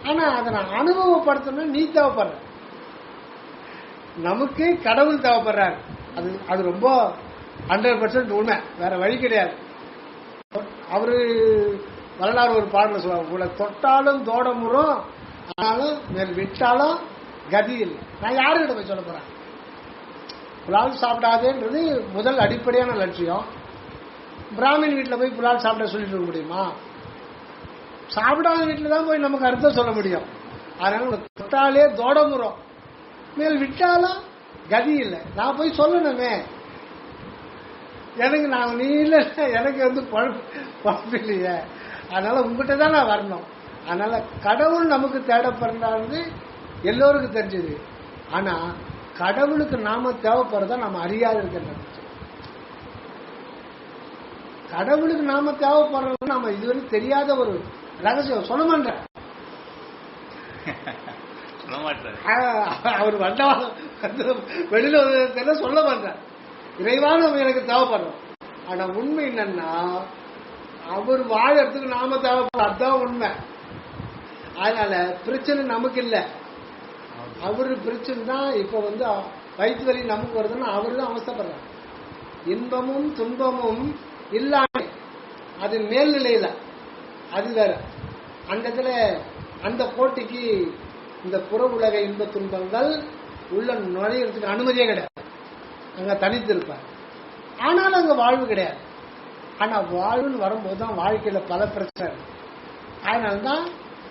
ஆனா அதை நான் அனுபவப்படுத்தணும். நீ தேவைப்படுற, நமக்கு கடவுள் தேவைப்படுறாரு. அது ரொம்ப 100% உண்மை, வேற வழி கிடையாது. அவரு வரலாறு ஒரு பாடல சொல்லுவாங்க, உங்களை தொட்டாலும் தோடமுறும், ஆனாலும் மேல் விட்டாலும் கதி இல்லை. நான் யாருக்கிட்ட போய் சொல்ல போறேன்? புலால் சாப்பிடாதேன்றது முதல் அடிப்படையான லட்சியம். பிராமின் வீட்டில் போய் புலால் சாப்பிட சொல்லிட்டு இருக்க முடியுமா? சாப்பிடாத வீட்டில் தான் போய் நமக்கு அர்த்தம் சொல்ல முடியும். அதனால தொட்டாலே தோடமுறும், மேல் விட்டாலும் கதி இல்லை. நான் போய் சொல்லணுமே, எனக்கு நான் நீ இல்லை, எனக்கு பழப்பு இல்லையே. அதனால உங்ககிட்ட தான் நான் வரணும். அதனால கடவுள் நமக்கு தேடப்படுறாரு எல்லோருக்கும் தெரிஞ்சது. ஆனா கடவுளுக்கு நாம தேவைப்படுறதா நம்ம அறியாது இருக்கின்ற. கடவுளுக்கு நாம தேவைப்படுறது நாம இதுவரை தெரியாத ஒரு ரகசியம். சொல்ல மாட்டேன், அவர் வந்தா வெளியில சொல்ல மாட்டேன். இறைவான எனக்கு தேவைப்படுறோம். ஆனா உண்மை என்னன்னா அவர் வாழறதுக்கு நாம தேவைப்படுறோம். அதுதான் உண்மை. அதனால பிரச்சனை நமக்கு இல்ல, அவரு பிரச்சனை தான். இப்ப வந்து வயிற்று வலி நமக்கு வருதுன்னா அவரு தான் அவஸ்தைப்படுறாரு. இன்பமும் துன்பமும் இல்லாம அது மேல்நிலையில, அது வேற. அந்த இடத்துல அந்த போட்டிக்கு இந்த புற உலக இன்ப துன்பங்கள் உள்ள நுழையிறதுக்கு அனுமதியே கிடையாது. அங்க தனித்து இருப்பார். ஆனாலும் அங்க வாழ்வு கிடையாது. ஆனா வாழ்வுன்னு வரும்போது தான் வாழ்க்கையில பல பிரச்சனை. அதனால்தான்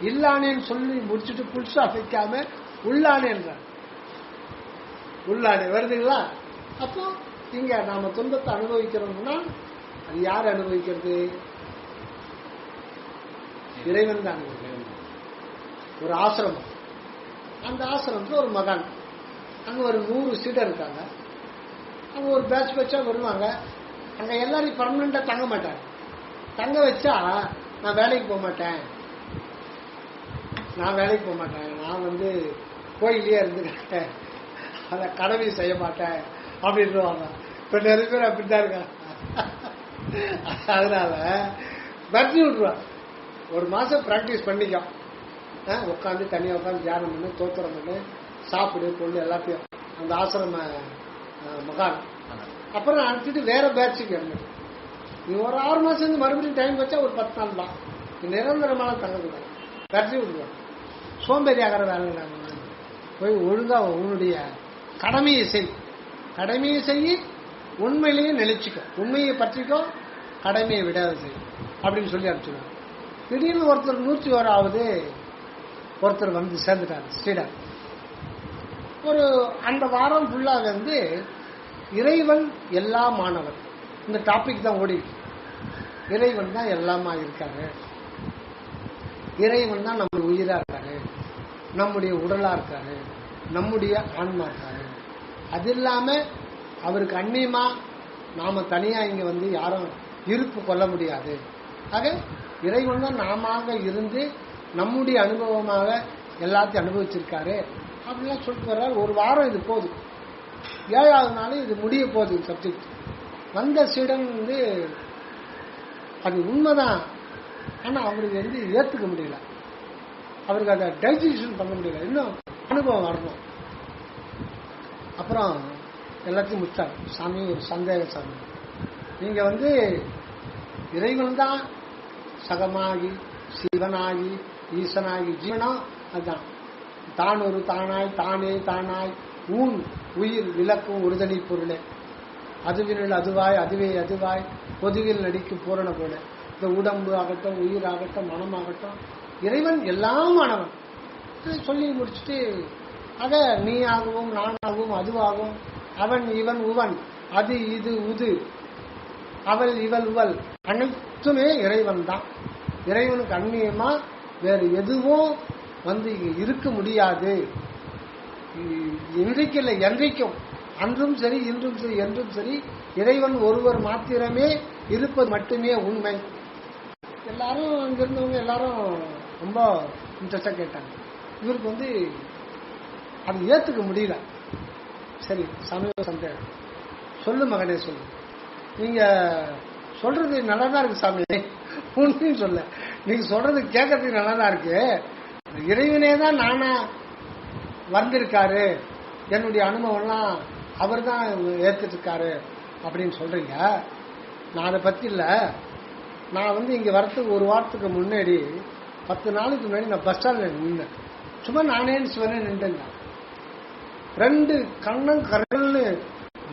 இல்லானேன்னு சொல்லி முடிச்சுட்டு புதுசா வைக்காம உள்ளானேன்றார். உள்ளானே வருதுங்களா? அப்போ இங்க நாம துன்பத்தை அனுபவிக்கிறோம்னா அது யார் அனுபவிக்கிறது? இறைவன் தான் அனுபவிக்கிறது. ஒரு ஆசிரமம், அந்த ஆசிரமத்துல ஒரு மகான், அங்க ஒரு 100 சீடர் இருக்காங்க. அங்க ஒரு பேட்ச் பேட்சா வருவாங்க. அங்க எல்லாரும் பர்மனண்டா தங்க மாட்டாங்க. தங்க வச்சா நான் வேலைக்கு போக மாட்டேன், நான் வந்து கோயிலே இருந்துக்கிட்டேன், அதை கடமை செய்ய மாட்டேன் அப்படின்வாங்க. இப்ப நிறைய பேர் அப்படித்தான் இருக்காங்க. அதனால பர்த்தி விட்டுருவாங்க. ஒரு மாசம் பிராக்டிஸ் பண்ணிக்கோ, உட்காந்து தனியா உட்காந்து தியானம் பண்ணு, தோத்திரம் பண்ணு, சாப்பிடு, பொண்ணு எல்லாத்தையும் அந்த ஆசிரம மகான். அப்புறம் அனுப்பிட்டு வேற பேட்சுக்கு இருந்தது. நீ ஒரு 6 மாசம் இருந்து மறுபடியும் டைம் வச்சா ஒரு 10 நாள் தான். நிரந்தரமான தங்கக்கூடாது. பர்த்தி விட்டுருவாங்க. சோம்பேறி ஆகிற வேலை போய் ஒழுங்கா உன்னுடைய கடமையை செய், உண்மையிலேயே நிலைச்சிக்கோ, உண்மையை பற்றிக்கோ, கடமையை விடாது செய் அப்படின்னு சொல்லி அனுப்பிச்சுடுவாங்க. திடீர்னு ஒருத்தர் 101வது ஒருத்தர் வந்து சேர்ந்துட்டார் ஸ்ரீடர். ஒரு அந்த வாரம் ஃபுல்லா வந்து இறைவன் எல்லா மாணவர் இந்த டாபிக் தான் ஓடி. இறைவன் தான் எல்லாமா இருக்காரு, இறைவன் தான் நம்ம உயிரா இருக்காரு, நம்முடைய உடலா இருக்காரு, நம்முடைய ஆன்மா இருக்காரு. அது இல்லாம அவருக்கு அந்நியமா நாம தனியா இங்க வந்து யாரும் இருப்பு கொள்ள முடியாது. ஆக இறைவன் தான் நாம இருந்து நம்முடைய அனுபவமாக எல்லாத்தையும் அனுபவிச்சிருக்காரு அப்படிலாம் சொல்லிட்டு வர்றாரு. ஒரு வாரம் இது போகுது. 7வது நாள் இது முடிய போகுது சப்ஜெக்ட். வந்த சீடன் வந்து அது உண்மைதான், ஆனா அவருக்கு வந்து ஏத்துக்க முடியல, அவருக்கு அதை டைஜஷன் பண்ண முடியல, இன்னும் அனுபவம் வரணும். அப்புறம் எல்லாத்தையும் முடிச்சார். சாமி ஒரு சந்தேகம் சாமி, நீங்க வந்து இறைவன் தான் சகமாகி சிவனாகி ஈசனாகி ஜீவனா, அதுதான் தான் ஒரு தானாய் தானே தானாய் ஊன் உயிர் விளக்கும் ஒருதனி பொருளே, அதுவினில் அதுவாய் அதுவே அதுவாய் பொதுவில் நடிக்கும் பூரண போல. இந்த உடம்பு ஆகட்டும், உயிர் ஆகட்டும், மனமாகட்டும், இறைவன் எல்லாமானவன் சொல்லி முடிச்சுட்டு அத நீ ஆகவும் நானாகவும் அதுவாகும், அவன் இவன் உவன், அது இது உது, அவள் இவள் உவள், அனைத்துமே இறைவன் தான். இறைவனுக்கு அந்நியமா வேறு எதுவும் வந்து இங்க இருக்க முடியாது. இன்றைக்கு இல்லை, என்றைக்கும், அன்றும் சரி இன்றும் சரி என்றும் சரி இறைவன் ஒருவர் மாத்திரமே இருப்பது மட்டுமே உண்மை. எல்லாரும் அங்கிருந்தவங்க எல்லாரும் ரொம்ப இன்ட்ரெஸ்டா கேட்டாங்க. இவருக்கு வந்து அது ஏத்துக்க முடியல. சரி சமய சந்தேகம், சொல்லு மகனே சொல்லு, நீங்க சொல்றது நல்லாதான் இருக்கு சாமி, உண்மையும் சொல்ல, நீங்க சொல்றது கேட்கறதுக்கு நல்லாதான் இருக்கு, இறைவனே தான் நானா வந்திருக்காரு, என்னுடைய அனுபவம்லாம் அவர் தான் ஏத்துட்டு இருக்காரு அப்படின்னு சொல்றீங்க. நான் அதை பத்தி இல்ல, நான் வந்து இங்க வரத்துக்கு ஒரு வாரத்துக்கு முன்னாடி 10 நாளுக்கு முன்னாடி நான் பஸ் ஸ்டாண்ட்ல நின்னேன். சும்மா நானே சிவனே நின்றுங்க. 2 கண்ணம் கரல்னு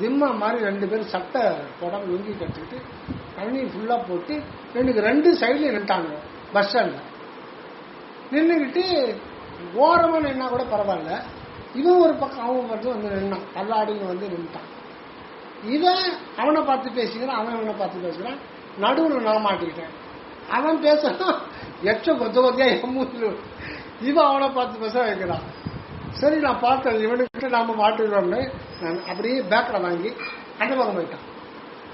திம்மா மாதிரி 2 பேரும் சட்டை போடாம லுங்கி கட்டிக்கிட்டு தண்ணி ஃபுல்லா போட்டு எனக்கு 2 சைட்ல நின்ட்டாங்க. பஸ் ஸ்டாண்ட்ல நின்றுகிட்டு ஓரமா நின்னா கூட பரவாயில்ல, இவன் ஒரு பக்கம் அவன் மட்டும் வந்து நின்னான், தள்ளாடின்னு வந்து நின்ட்டான். இவன் அவனை பார்த்து பேசிக்கிறான், அவன் அவனை பார்த்து பேசுகிறான், நடுவில் நான் மாட்டிக்கிட்டேன். அவன் பேசுறான் எச்ச கொத்த கொத்தியா எம்மூத்துல, இவன் அவனை பார்த்து பேச வைக்கிறான். சரி நான் பார்த்தேன் இவனுக்கு நாம மாட்டுக்கிறோம்னு நான் அப்படியே பேக்கரை வாங்கி அந்த பக்கம் போயிட்டான்.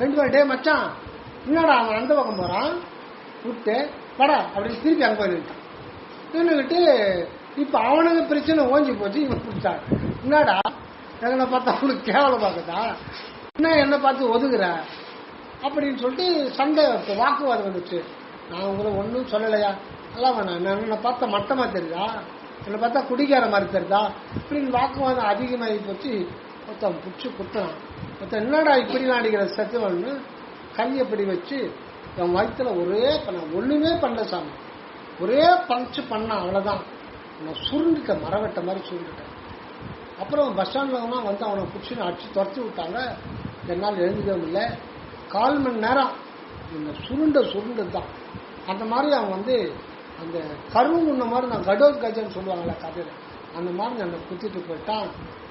2 பேர் டே மச்சான் என்னடா அவன் அந்த பக்கம் போறான் விட்டு படா அப்படின்னு திருப்பி அங்கே போய் நின்ட்டான். நின்றுக்கிட்டு இப்ப அவனுக்கு பிரச்சனை ஓஞ்சி போச்சு. இவன் பிடிச்சான், என்னடா எங்களை பார்த்தா அவனுக்கு கேவலம் பார்க்கதா, என்ன என்ன பார்த்து ஒதுக்குற அப்படின்னு சொல்லிட்டு சண்டை வாக்குவாதம் வந்துச்சு. நான் உங்களை ஒன்றும் சொல்லலையா, எல்லாம் வேணாம், என்னை பார்த்தா மட்டமா தெரியுதா, என்னை பார்த்தா குடிக்கார மாதிரி தெரியுதா இப்படின்னு வாக்குவாதம் அதிகமாகி போச்சு. மொத்தம் பிடிச்சி குத்துறான். மொத்தம் என்னடா இப்படிலாம் அடிக்கிற சத்தியவான்னு கையை இப்படி வச்சு என் வயிற்றுல ஒரே பண்ண, ஒண்ணுமே பண்ணல சாமி, ஒரே பஞ்சு பண்ணான், அவ்வளவுதான். நான் சுருண்டுட்டேன், மரவட்ட மாதிரி சுருண்டுட்டேன். அப்புறம் பஸ் ஸ்டாண்ட்ல வந்து அவனை பிடிச்சின்னு அடிச்சு துரத்தி விட்டாங்க. என்னால் எழுந்துக்கவும் இல்லை. 1/4 மணி நேரம் இந்த சுருண்டு தான். அந்த மாதிரி அவன் வந்து அந்த கருங்குன்ன மாதிரி, நான் கடோத் கஜன்னு சொல்லுவாங்களே கதையில, அந்த மாதிரி என்னை குத்திட்டு போயிட்டான்.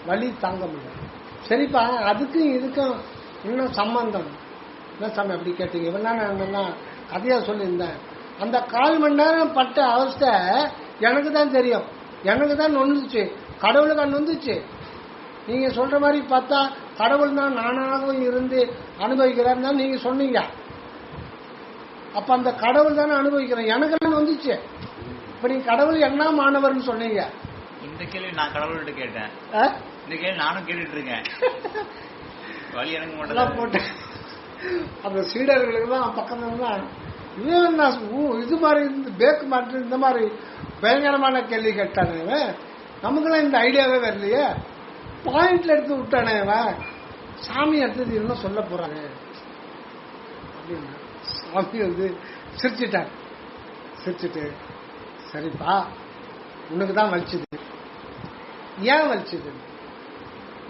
வலி தாங்க முடியல. சரிப்பா, அதுக்கும் இதுக்கும் இன்னும் சம்பந்தம் என்ன சாமி அப்படி கேட்டீங்க? இவனா கதையா சொல்லியிருந்தேன். அந்த 1/4 மணி நேரம் பட்ட அவஸ்தை எனக்கு தான் தெரியும், எனக்கு தான் நொந்துச்சு, கடவுளுக்கு நொந்துச்சு. நீங்க சொல்ற மாதிரி பார்த்தா கடவுள் தான் நானாகவும் இருந்து அனுபவிக்கிறார் தான் நீங்க சொன்னீங்க. அப்ப அந்த கடவுள் தானே அனுபவிக்கிறேன், எனக்கு வந்துச்சு. இப்ப நீங்க கடவுள் என்ன மாணவர்னு சொன்னீங்க. இந்த கேள்வி நான் கடவுள்கிட்ட கேட்டேன், இந்த கேள்வி நானும் கேட்டுட்டு இருக்கேன். வழி எனக்கு மட்டும் போட்டு அந்த சீடர்களுக்கு தான் பக்கத்துல இது மாதிரி பேக்கு மாற்று இந்த மாதிரி பயங்கரமான கேள்வி கேட்டானே, நமக்குலாம் இந்த ஐடியாவே வரலையே. பாயிண்ட்ல எடுத்து விட்டானே, சாமி அடுத்தது என்ன சொல்ல போறாங்க அப்படின்னு சாமி வந்து சிரிச்சிட்டார். சிரிச்சுட்டு, சரிப்பா உனக்கு தான் வலிச்சுது. ஏன் வலிச்சுது,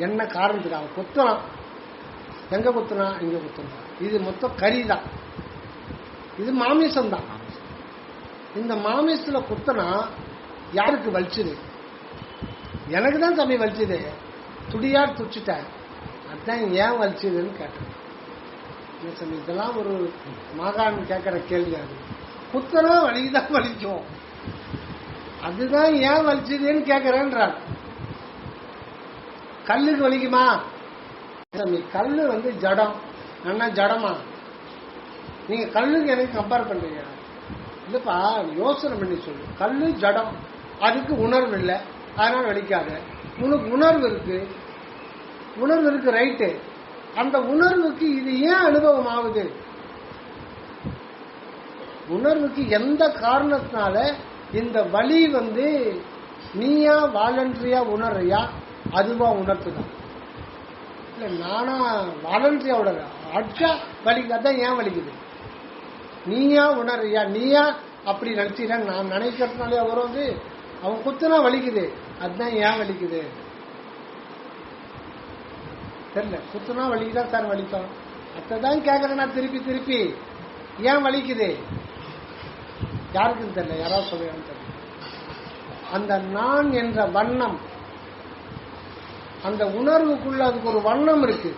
என்ன காரணத்துக்கு? அவன் குத்தலாம், எங்க குத்துனா, இங்க குத்துனா, இது மொத்தம் கறிதான், இது மாமிசம் தான். இந்த மாமிசத்துல குத்தனா யாருக்கு வலிச்சுது? எனக்கு தான் தம்பி வலிச்சுது, துடியார் துடிச்சுட்டேன். அதுதான் ஏன் வலிச்சுதுன்னு கேட்டேன். இதெல்லாம் ஒரு மாகாணம் கேட்கிற கேள்வி. அது குத்தனா வலிதான் வலிக்கும், அதுதான் ஏன் வலிச்சுதுன்னு கேட்கிறேன்றார். கல்லுக்கு வலிக்குமா? கல்லு வந்து ஜடம், என்ன ஜடமா? நீங்க கல்லுக்கு எனக்கு கம்பேர் பண்றீங்க. இல்லப்பா, யோசனை பண்ணி சொல்லு. கல்லு ஜடம், அதுக்கு உணர்வு இல்லை, அதனால வலிக்காது. உனக்கு உணர்வு இருக்கு, உணர்வு இருக்கு, ரைட்டு. அந்த உணர்வுக்கு இது ஏன் அனுபவம் ஆகுது? உணர்வுக்கு எந்த காரணத்தினால இந்த வலி வந்து நீயா வாலண்டரியா உணர்றியா, அதுவா உணர்த்துதான். இல்ல நானா வாலண்டரியா உணர்ற அடிச்சா வலிக்காதான் ஏன் வலிக்குது? நீயா உணர்றியா, நீயா அப்படி நினைச்சீங்க, நான் நினைக்கிறதுனாலே அவர் வந்து அவன் குத்துனா வலிக்குது, அதுதான் ஏன் வலிக்குது தெரியல. குத்துனா வலிக்குதான் சார் வலிக்கும், அதான் கேட்கறேன்னா திருப்பி திருப்பி ஏன் வலிக்குது யாருக்குன்னு தெரியல, யாராவது சொல்லுவான்னு தெரியல. அந்த நான் என்ற வண்ணம், அந்த உணர்வுக்குள்ள அதுக்கு ஒரு வண்ணம் இருக்கு.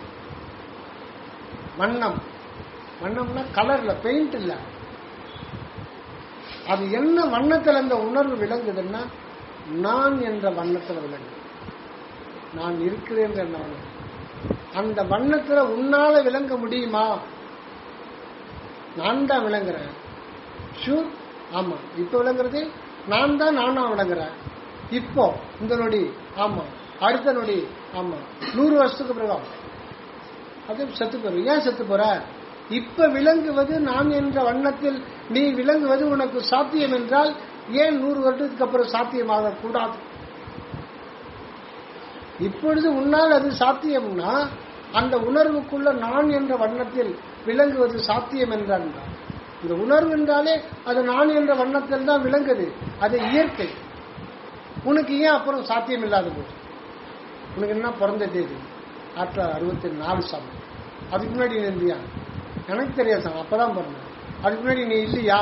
வண்ணம், வண்ணம்னா கலர்ல, பெயிண்ட் இல்ல. அது என்ன வண்ணத்தில் அந்த உணர்வு விளங்குதுன்னா நான் என்ற வண்ணத்தில் விளங்குது. நான் இருக்கிறேன் என்ற வண்ணம். அந்த வண்ணத்துல உன்னால விளங்க முடியுமா? நான் தான் விளங்குறேன், ஷூர். ஆமா, இப்ப விளங்குறது நான் தான், நானா விளங்குறேன். இப்போ இந்த நொடி, ஆமா, அடுத்த நொடி, ஆமா, 100 வருஷத்துக்கு பிறகு அது செத்து போற. ஏன் செத்து போற? இப்ப விளங்குவது நான் என்ற வண்ணத்தில் நீ விளங்குவது உனக்கு சாத்தியம் என்றால் ஏன் 100 வருடத்துக்கு அப்புறம் சாத்தியமாக கூடாது? இப்பொழுது உன்னால் அது சாத்தியம்னா அந்த உணர்வுக்குள்ள நான் என்ற வண்ணத்தில் விளங்குவது சாத்தியம் என்றால், இந்த உணர்வு என்றாலே அது நான் என்ற வண்ணத்தில் தான் விளங்குது, அது இயற்கை. உனக்கு ஏன் அப்புறம் சாத்தியம் இல்லாத போது? உனக்கு என்ன பிறந்த தேதி 1964 சாமி, அதுக்கு முன்னாடி நீ இல்லையா? எனக்கு தெரியாது சாமி, அப்பதான் பிறந்தேன். அதுக்கு முன்னாடி நீ இல்லையா?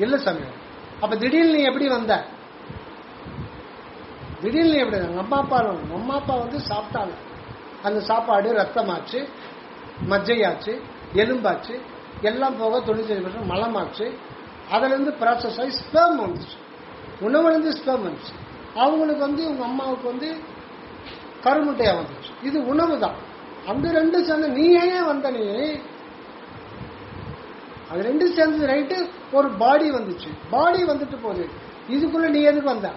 இல்ல சாமி. அப்ப திடீர்னு நீ எப்படி வந்த? திடீர்னு எப்படி? அம்மா அப்பா வந்து சாப்பிட்டாங்க, அந்த சாப்பாடு ரத்தமாச்சு, மஜ்ஜையாச்சு, எலும்பாச்சு, எல்லாம் போக 95% மலமாச்சு. அதுல இருந்து ப்ராசஸ் ஆகி ஸ்பெர்ம் வந்துச்சு, உணவுல இருந்து ஸ்பெர்ம் வந்துச்சு. அவங்களுக்கு வந்து உங்க அம்மாவுக்கு வந்து கருமுட்டையா வந்துச்சு. இது உணவு தான். அந்த ரெண்டு சேர்ந்து நீ ஏன் வந்த? நீ அது ரெண்டு சேர்ந்து ரைட்டு, ஒரு பாடி வந்துச்சு. பாடி வந்துட்டு போகுது, இதுக்குள்ள நீ எதுக்கு வந்த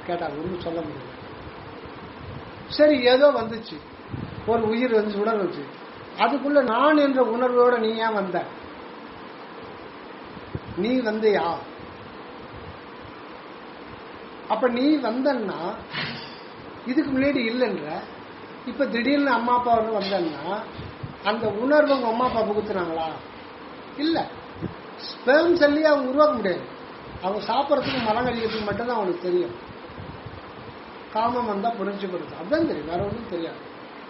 கேட்டா ஒன்றும் சொல்ல முடியல. சரி, ஏதோ வந்துச்சு, ஒரு உயிர் வந்து உணர்வு வந்துச்சு, அதுக்குள்ள நான் என்ற உணர்வோட நீ ஏன் வந்த? நீ வந்தியா? அப்ப நீ வந்தன்னா இதுக்கு முன்னாடி இல்லைன்ற, இப்ப திடீர்னு அம்மா அப்பா வந்தன்னா அந்த உணர்வு உங்க அம்மா அப்பா புகுத்துனாங்களா? இல்ல. ஸ்பெர்ம் செல்லியே அவங்க உருவாக்க முடியாது. அவங்க சாப்பிட்றதுக்கு மரம் கழிக்கிறதுக்கு மட்டும்தான் அவங்களுக்கு தெரியும். காமம் வந்தா புரிஞ்சு கொடுக்கும், அதுதான் தெரியும், வேற ஒன்றும் தெரியாது.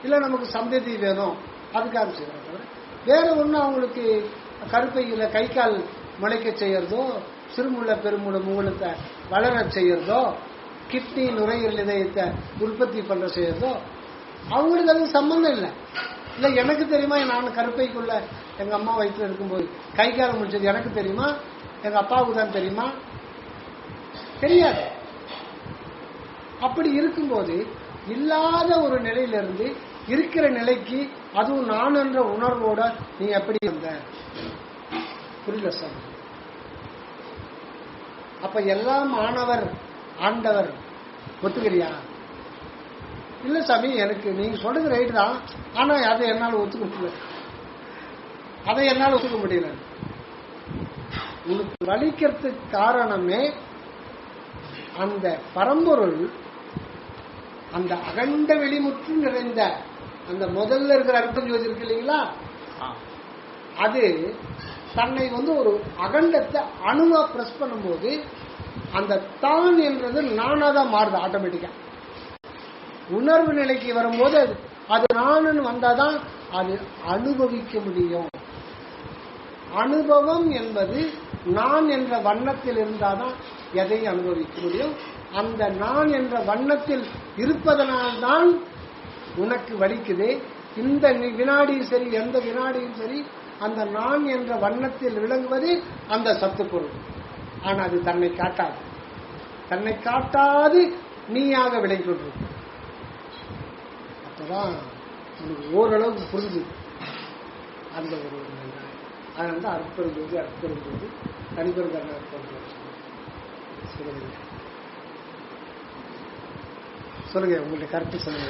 இல்ல நமக்கு சந்ததி வேணும் அதுக்காக செய்யறாங்க தவிர வேற ஒன்றும் அவங்களுக்கு கருப்பையில கை கால் முளைக்க செய்யறதோ, சிறுமுள்ள பெருமுள்ள முகலத்தை வளர செய்யறதோ, கிட்னி நுரையீரல் இதயத்தை உற்பத்தி பண்ண செய்யறதோ அவங்களுக்கு அது சம்பந்தம் இல்லை. இல்ல எனக்கு தெரியுமா, நான் கருப்பைக்குள்ள எங்க அம்மா வயிற்றுல இருக்கும்போது கை காலம் முடிச்சது எனக்கு தெரியுமா, எங்க அப்பாவுக்கு தான் தெரியுமா? தெரியாது. அப்படி இருக்கும்போது இல்லாத ஒரு நிலையிலிருந்து இருக்கிற நிலைக்கு, அதுவும் நான் என்ற உணர்வோட நீ எப்படி வந்த? புரியல சார். அப்ப எல்லாம் ஆனவர் ஆண்டவர் ஒத்துக்கிறியா? இல்ல சாமி, எனக்கு நீங்க சொல்றது ரைட் தான், ஆனா அதை என்னால் ஒத்துக்க முடியல, அதை என்னால் ஒத்துக்க முடியல. உனக்கு வலிக்கிறதுக்கு காரணமே அந்த பரம்பொருள், அந்த அகண்ட வெளிமுற்று நிறைந்த அந்த முதல்ல இருக்கிற அர்த்தம் ஜோதி இருக்கு இல்லைங்களா, அது தன்னை ஒரு அகண்டத்தை அணுவா பிரஸ் பண்ணும்போது அந்த தான் என்றது நானாதான் மாறுது ஆட்டோமேட்டிக்கா. உணர்வு நிலைக்கு வரும்போது அது நான் வந்தாதான் அது அனுபவிக்க முடியும். அனுபவம் என்பது நான் என்ற வண்ணத்தில் இருந்தாதான் எதையும் அனுபவிக்க முடியும். அந்த நான் என்ற வண்ணத்தில் இருப்பதனால்தான் உனக்கு வலிக்குது. இந்த வினாடியும் சரி, எந்த வினாடியும் சரி, அந்த நான் என்ற வண்ணத்தில் விளங்குவது அந்த சத்து பொருள். ஆனா அது தன்னை காட்டாது. தன்னை காட்டாது நீயாக விளங்கி கொண்டிருக்க. அப்பதான் உனக்கு ஓரளவுக்கு புரிஞ்சுது அந்த ஒரு. அதனால தான் அற்புதம் அற்புதம் தனிப்பெரும் கண்ண அற்புதம் சொல்லுங்க. உங்களுடைய கருத்து சொல்லுங்க.